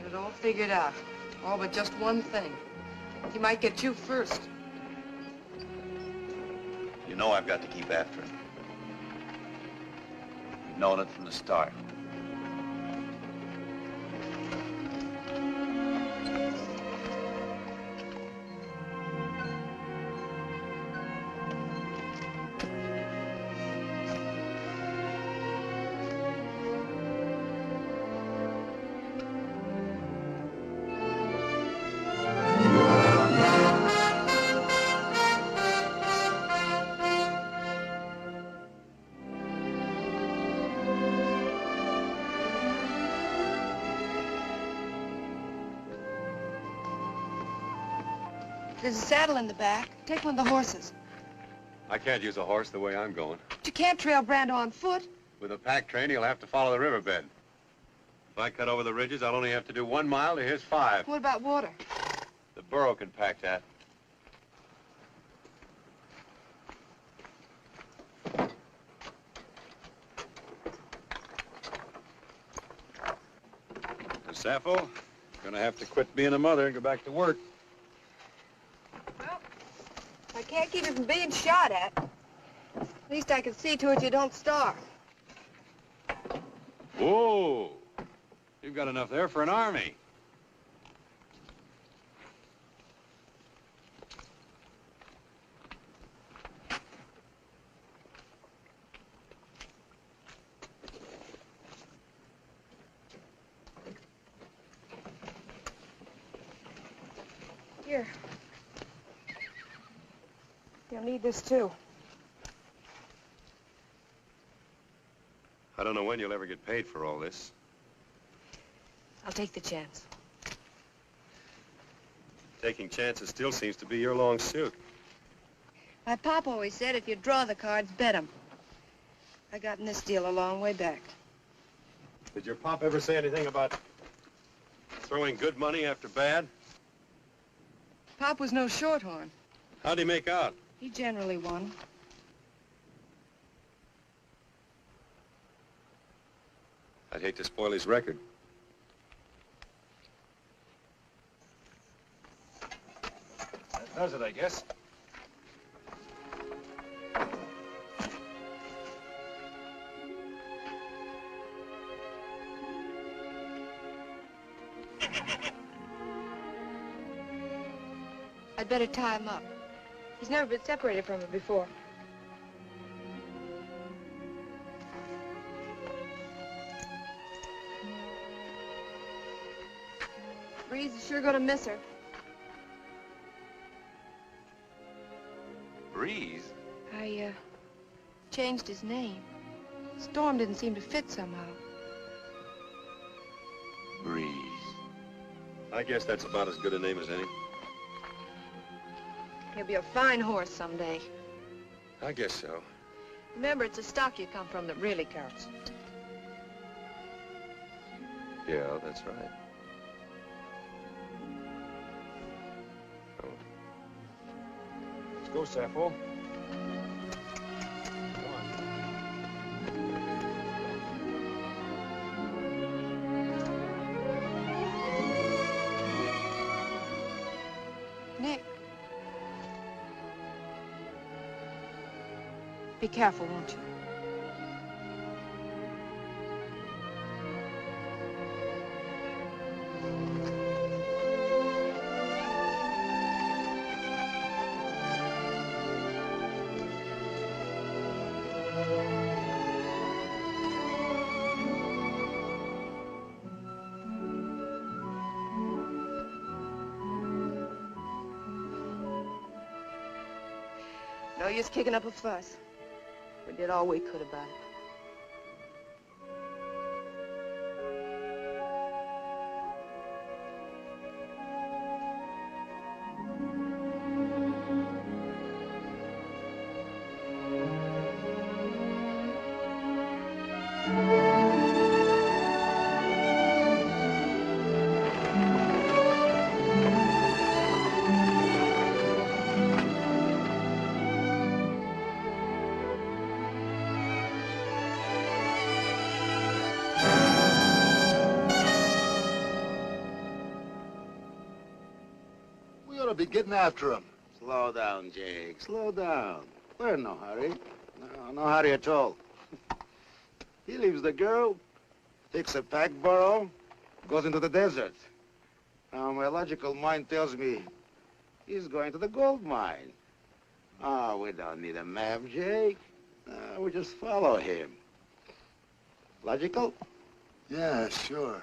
Speaker 7: Get it all figured out. All but just one thing. He might get you first.
Speaker 5: You know I've got to keep after him. We've known it from the start.
Speaker 7: There's a saddle in the back. Take one of the horses.
Speaker 4: I can't use a horse the way I'm going.
Speaker 7: But you can't trail Brando on foot.
Speaker 4: With a pack train, he'll have to follow the riverbed. If I cut over the ridges, I'll only have to do 1 mile to his 5.
Speaker 7: What about water?
Speaker 4: The burro can pack that. And Sappho, gonna have to quit being a mother and go back to work.
Speaker 7: I can't keep you from being shot at. At least I can see to it you don't starve.
Speaker 4: Whoa! You've got enough there for an army.
Speaker 7: Here. You'll need this, too.
Speaker 4: I don't know when you'll ever get paid for all this.
Speaker 7: I'll take the chance.
Speaker 4: Taking chances still seems to be your long suit.
Speaker 7: My pop always said if you draw the cards, bet 'em. I got in this deal a long way back.
Speaker 4: Did your pop ever say anything about throwing good money after bad?
Speaker 7: Pop was no shorthorn.
Speaker 4: How'd he make out?
Speaker 7: He generally won.
Speaker 4: I'd hate to spoil his record.
Speaker 5: That does it, I guess.
Speaker 7: I'd better tie him up. He's never been separated from her before. Breeze is sure gonna miss her.
Speaker 5: Breeze?
Speaker 7: I, changed his name. Storm didn't seem to fit somehow.
Speaker 5: Breeze.
Speaker 4: I guess that's about as good a name as any.
Speaker 7: He'll be a fine horse someday.
Speaker 6: I guess so.
Speaker 7: Remember, it's the stock you come from that really counts.
Speaker 6: Yeah, that's right.
Speaker 13: Let's go, Sappho.
Speaker 7: Nick. Be careful, won't you? No use kicking up a fuss. We did all we could about it.
Speaker 14: Be getting after him.
Speaker 12: Slow down, Jake. Slow down. We're in no hurry. No hurry at all. He leaves the girl, takes a pack burro, goes into the desert. Now, my logical mind tells me he's going to the gold mine. Oh, we don't need a map, Jake. We just follow him. Logical?
Speaker 14: Yeah, sure.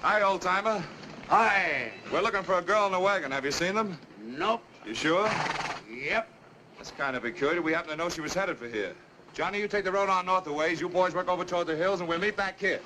Speaker 10: Hi, old-timer.
Speaker 12: Hi.
Speaker 10: We're looking for a girl in a wagon. Have you seen them?
Speaker 12: Nope.
Speaker 10: You sure?
Speaker 12: Yep.
Speaker 10: That's kind of peculiar. We happen to know she was headed for here. Johnny, you take the road on north a ways. You boys work over toward the hills, and we'll meet back here.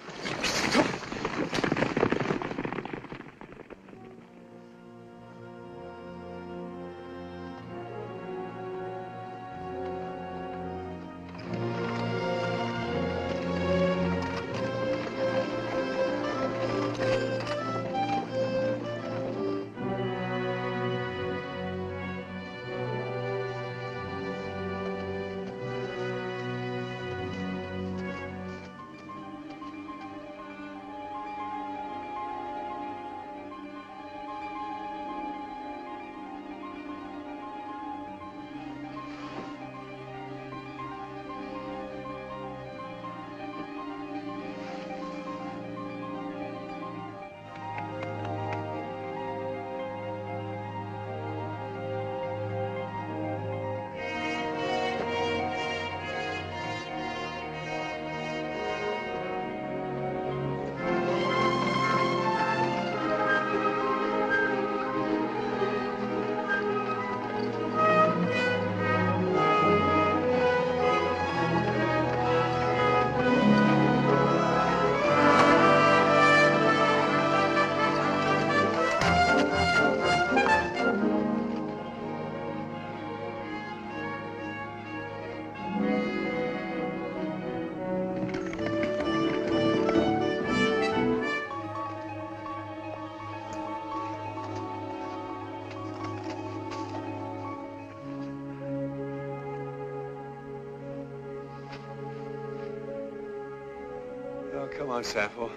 Speaker 6: Oh, come on, Sappho.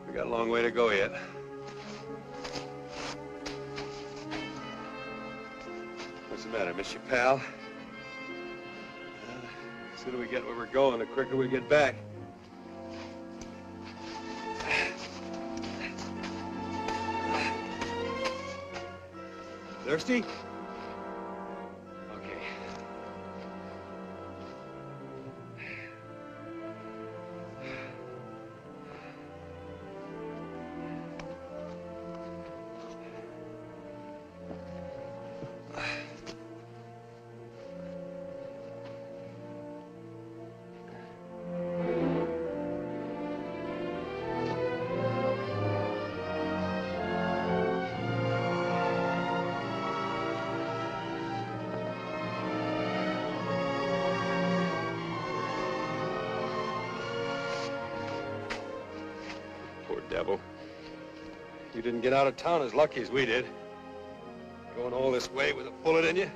Speaker 6: We got a long way to go yet. What's the matter, miss your pal? The sooner we get where we're going, the quicker we get back. Thirsty? Okay. You didn't get out of town as lucky as we did. Going all this way with a bullet in you.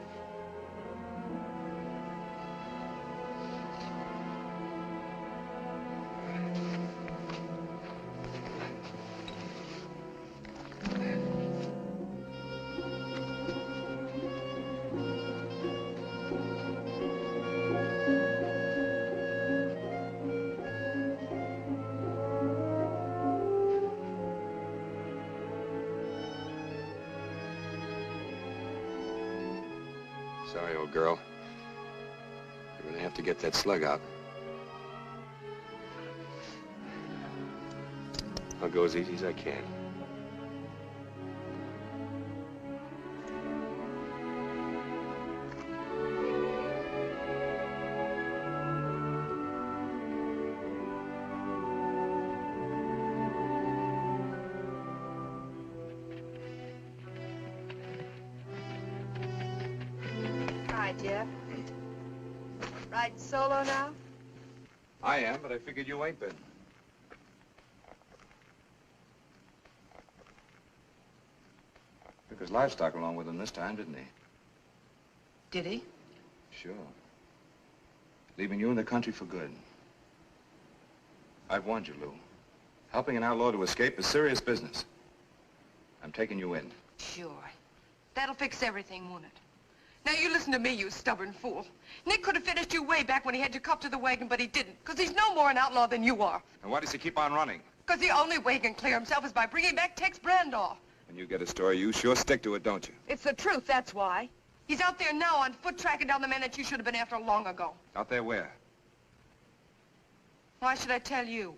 Speaker 6: Sorry, old girl. You're gonna have to get that slug out. I'll go as easy as I can.
Speaker 7: Hi, Jeff. Riding solo now?
Speaker 10: I am, but I figured you ain't been. Took his livestock along with him this time, didn't he?
Speaker 7: Did he?
Speaker 10: Sure. Leaving you in the country for good. I've warned you, Lou. Helping an outlaw to escape is serious business. I'm taking you in.
Speaker 7: Sure. That'll fix everything, won't it? Now, you listen to me, you stubborn fool. Nick could have finished you way back when he had you cuffed to the wagon, but he didn't, because he's no more an outlaw than you are.
Speaker 10: And why does he keep on running?
Speaker 7: Because the only way he can clear himself is by bringing back Tex Brandoff.
Speaker 10: When you get a story, you sure stick to it, don't you?
Speaker 7: It's the truth, that's why. He's out there now on foot tracking down the man that you should have been after long ago.
Speaker 10: Out there where?
Speaker 7: Why should I tell you?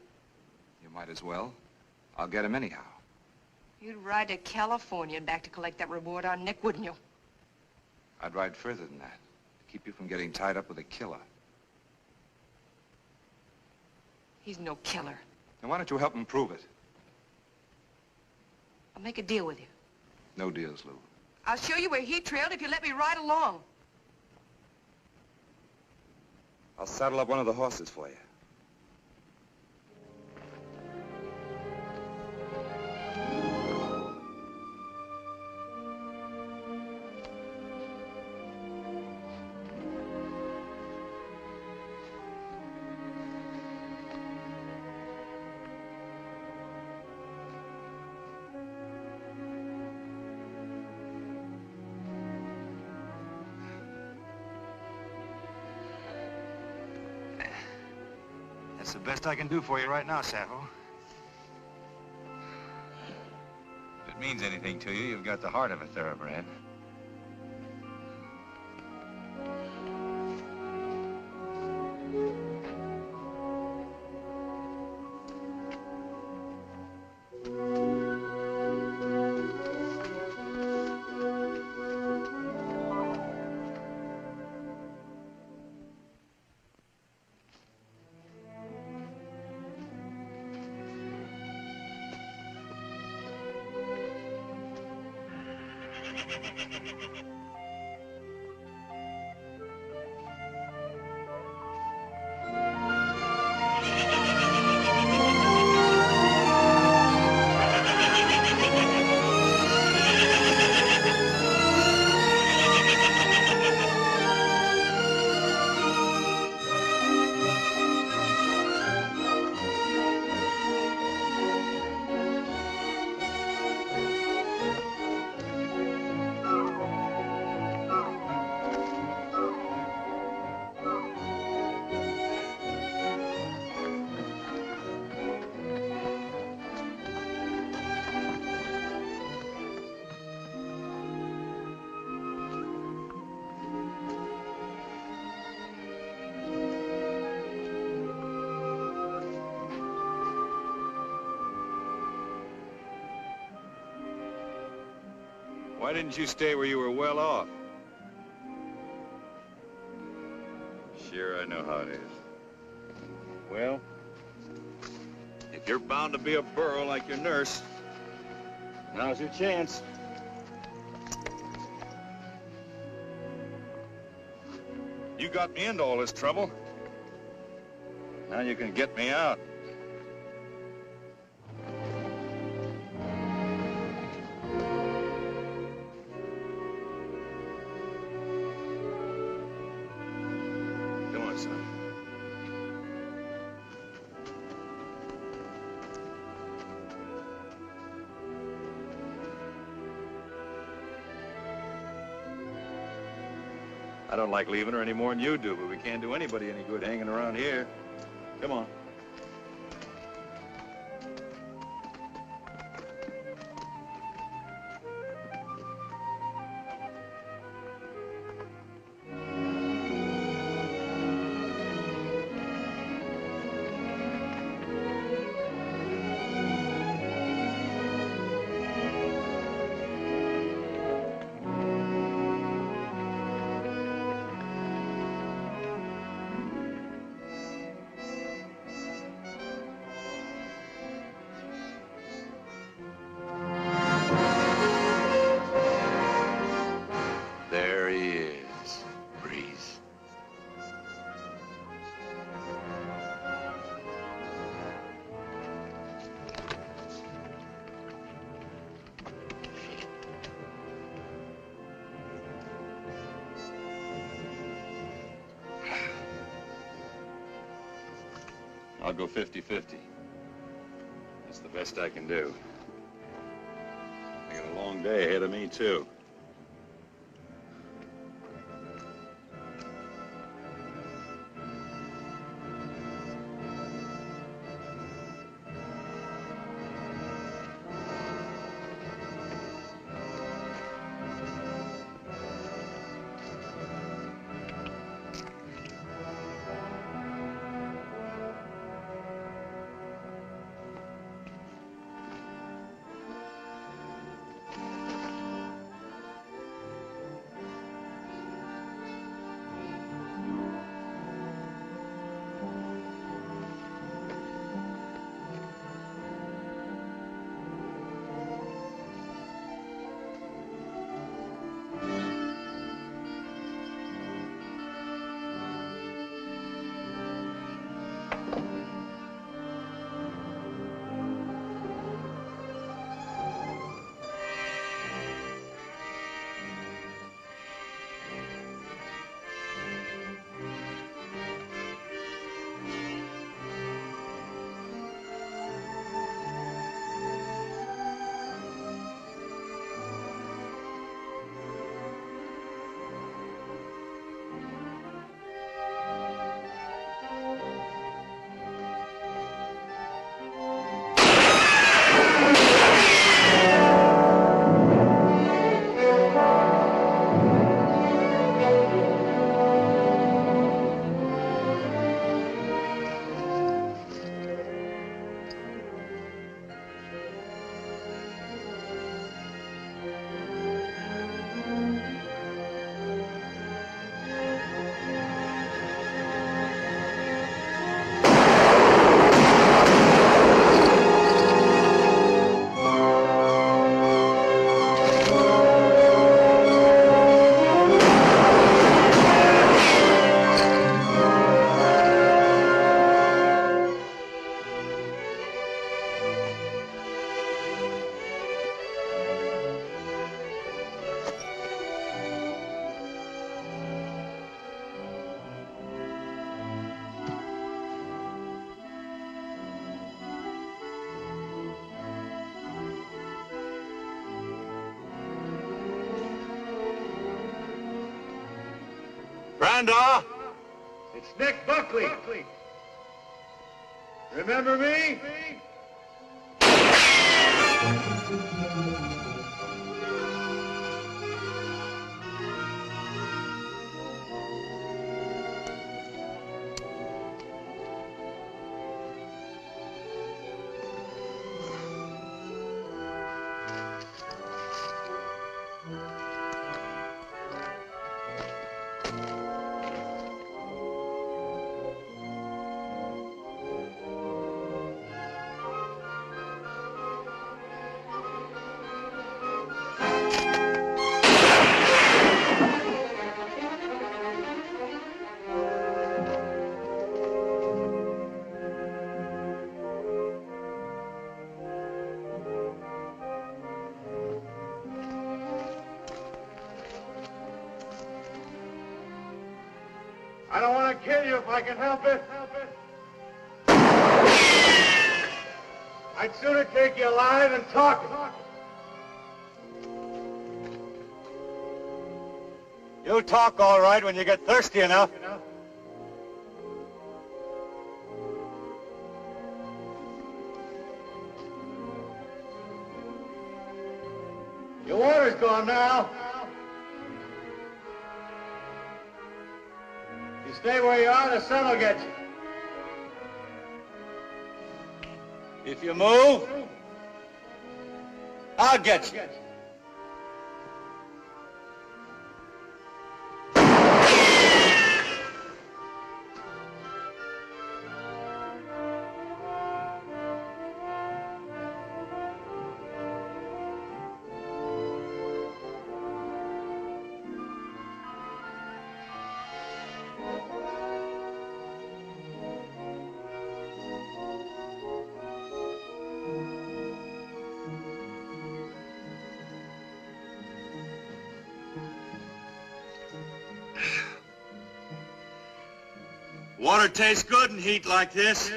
Speaker 10: You might as well. I'll get him anyhow.
Speaker 7: You'd ride to California and back to collect that reward on Nick, wouldn't you?
Speaker 10: I'd ride further than that, to keep you from getting tied up with a killer.
Speaker 7: He's no killer.
Speaker 10: Then why don't you help him prove it?
Speaker 7: I'll make a deal with you.
Speaker 10: No deals, Lou.
Speaker 7: I'll show you where he trailed if you let me ride along.
Speaker 10: I'll saddle up one of the horses for you.
Speaker 9: That's the best I can do for you right now, Sappho.
Speaker 4: If it means anything to you, you've got the heart of a thoroughbred. Why didn't you stay where you were well off? Sure, I know how it is. Well, if you're bound to be a burro like your nurse, now's your chance. You got me into all this trouble. Now you can get me out. I don't like leaving her any more than you do, but we can't do anybody any good hanging around here. Come on. There he is, Breeze. I'll go 50-50. That's the best I can do. I got a long day ahead of me, too.
Speaker 1: Branda, it's Nick Buckley. Remember me? I don't want to kill you if I can help it. I'd sooner take you alive than talking.
Speaker 2: You'll talk all right when you get thirsty enough. Your water's gone now. You stay where you are, the sun will get you. If you move, I'll get you.
Speaker 1: Water tastes good in heat like this.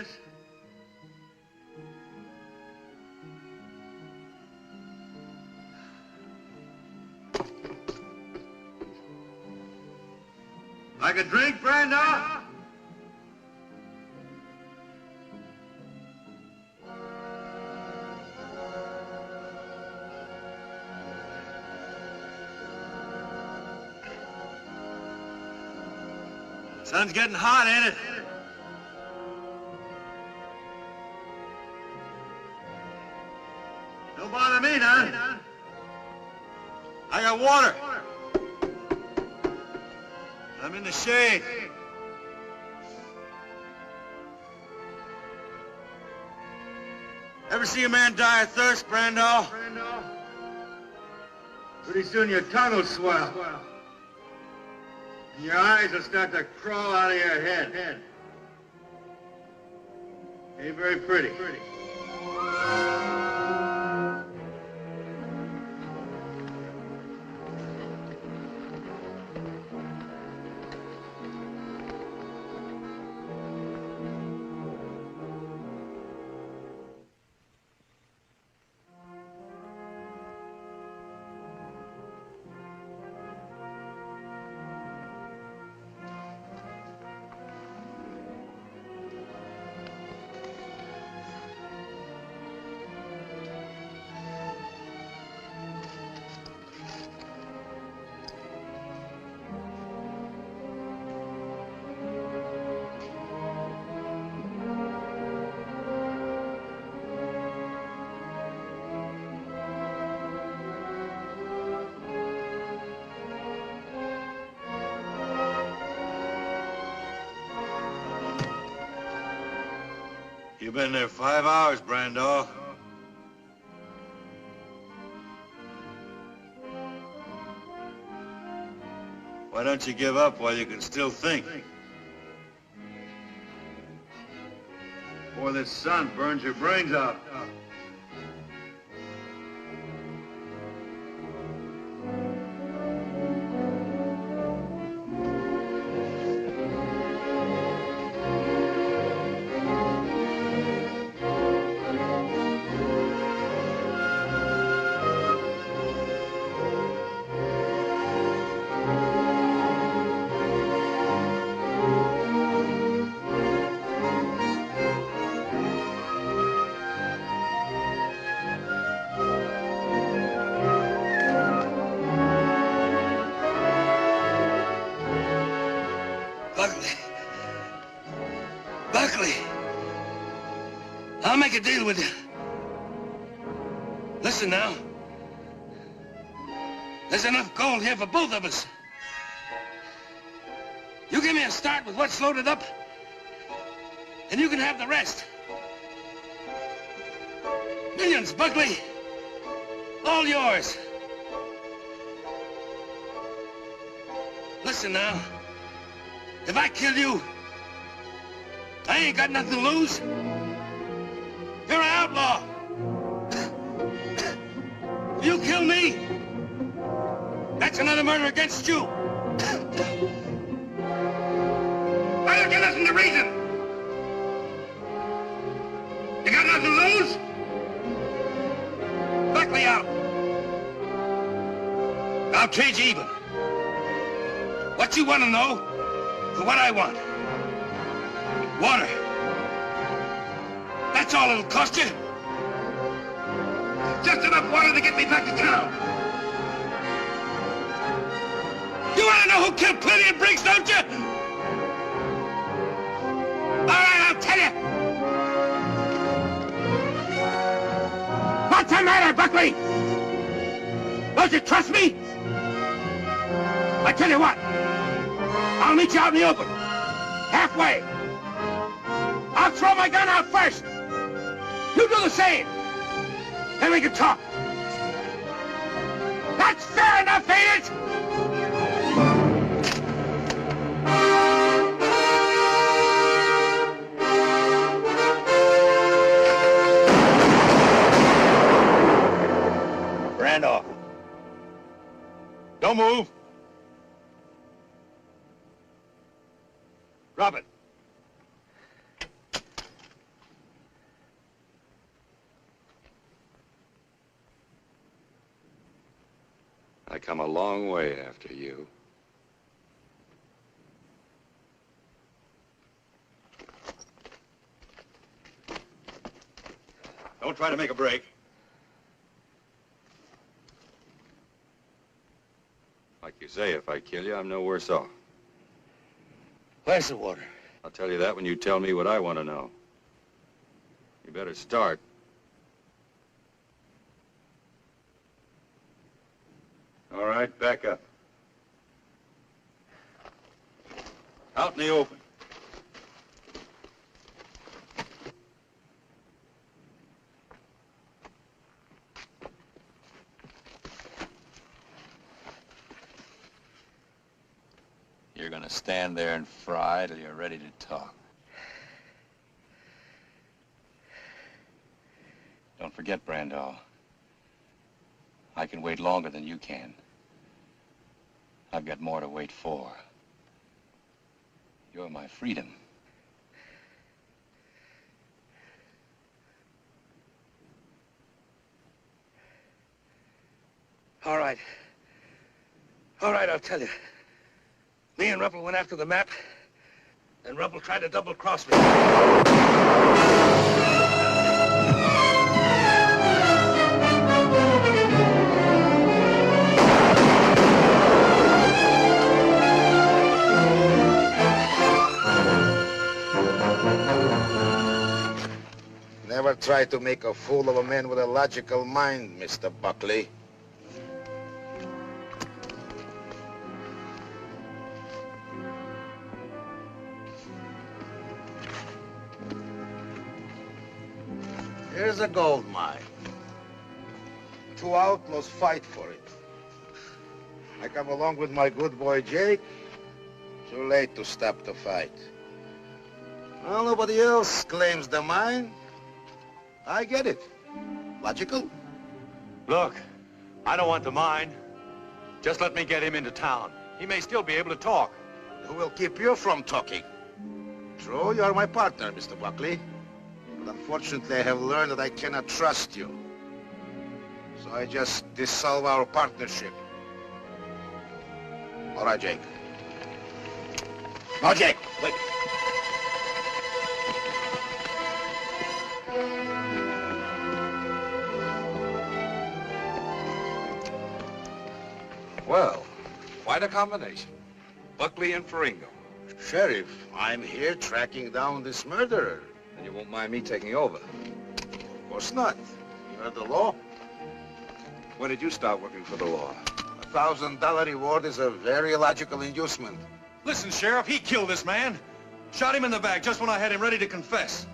Speaker 1: Like a drink, Brenda? Sun's getting hot, ain't it? Don't bother me none. I got water. I'm in the shade. Ever see a man die of thirst, Brando? Pretty soon your tongue will swell. And your eyes will start to crawl out of your head. Ain't very pretty. You've been there 5 hours, Brando. Why don't you give up while you can still think? Before this sun burns your brains out.
Speaker 17: Buckley, I'll make a deal with you. Listen now. There's enough gold here for both of us. You give me a start with what's loaded up, and you can have the rest. Millions, Buckley. All yours. Listen now. If I kill you, I ain't got nothing to lose. You're an outlaw. If you kill me, that's another murder against you. Why don't you listen to reason? You got nothing to lose? Buckley out. I'll trade you even. What you want to know is what I want. Water. That's all it'll cost you. Just enough water to get me back to town. You want to know who killed Plenty and Briggs, don't you? All right, I'll tell you. What's the matter, Buckley? Don't you trust me? I tell you what. I'll meet you out in the open. Halfway. I'll throw my gun out first. You do the same. Then we can talk. That's fair enough, ain't it?
Speaker 1: Randolph. Don't move. Drop it.
Speaker 4: I come a long way after you.
Speaker 1: Don't try to make a break.
Speaker 4: Like you say, if I kill you, I'm no worse off.
Speaker 17: Where's the water?
Speaker 4: I'll tell you that when you tell me what I want to know. You better start. All right, back up. Out in the open. You're gonna stand there and fry till you're ready to talk. Don't forget, Brandol. I can wait longer than you can. I've got more to wait for. You're my freedom.
Speaker 17: All right. All right, I'll tell you. Me and Ruppel went after the map, and Ruppel tried to double-cross me.
Speaker 12: Never try to make a fool of a man with a logical mind, Mr. Buckley. Here's a gold mine. Two outlaws fight for it. I come along with my good boy Jake. Too late to stop the fight. Well, nobody else claims the mine. I get it. Logical?
Speaker 4: Look, I don't want the mine. Just let me get him into town. He may still be able to talk.
Speaker 12: Who will keep you from talking? True, you are my partner, Mr. Buckley. But unfortunately, I have learned that I cannot trust you. So I just dissolve our partnership. All right, Jake. No, Jake, wait.
Speaker 10: Well, quite a combination. Buckley and Faringo.
Speaker 12: Sheriff, I'm here tracking down this murderer.
Speaker 10: And you won't mind me taking over?
Speaker 12: Of course not. You heard the law.
Speaker 10: When did you start working for the law?
Speaker 12: $1,000 reward is a very logical inducement.
Speaker 1: Listen, Sheriff, he killed this man. Shot him in the back just when I had him ready to confess.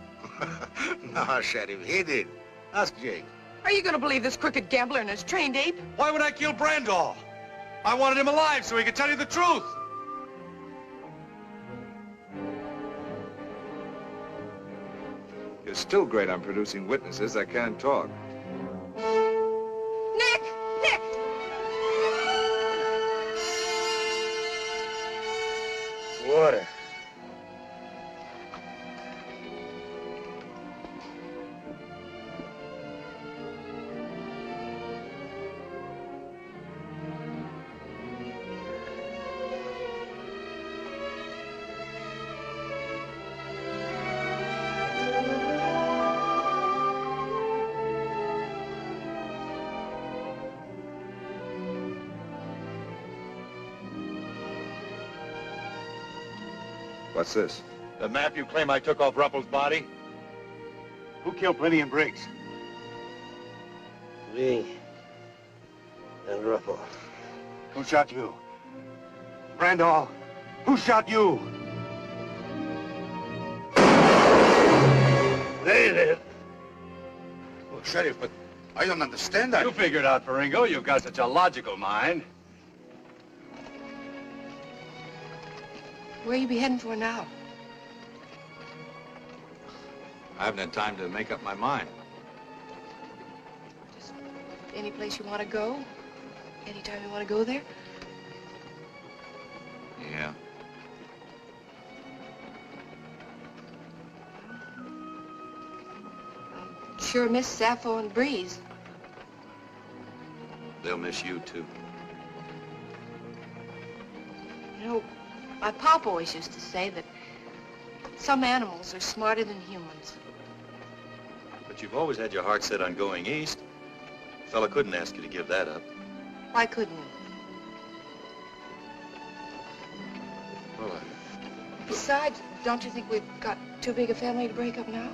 Speaker 12: No, Sheriff, he did. Ask Jake.
Speaker 7: Are you going to believe this crooked gambler and his trained ape?
Speaker 1: Why would I kill Brandol? I wanted him alive so he could tell you the truth.
Speaker 10: You're still great on producing witnesses that can't talk.
Speaker 7: Nick! Nick!
Speaker 12: Water.
Speaker 10: What's this?
Speaker 4: The map you claim I took off Ruppel's body?
Speaker 17: Who killed Plenty and Briggs?
Speaker 3: Me and Ruppel.
Speaker 17: Who shot you? Randall, who shot you?
Speaker 5: They did. Well, Sheriff, but I don't understand that.
Speaker 4: You figured out, Faringo. You've got such a logical mind.
Speaker 7: Where you be heading for now?
Speaker 4: I haven't had time to make up my mind.
Speaker 7: Just any place you want to go? Anytime you want to go there?
Speaker 4: Yeah.
Speaker 7: Sure miss Sappho and Breeze.
Speaker 4: They'll miss you, too.
Speaker 7: You know, my pop always used to say that some animals are smarter than humans.
Speaker 9: But you've always had your heart set on going east. A fella couldn't ask you to give that up.
Speaker 7: Why couldn't you?
Speaker 9: Well,
Speaker 7: Besides, don't you think we've got too big a family to break up now?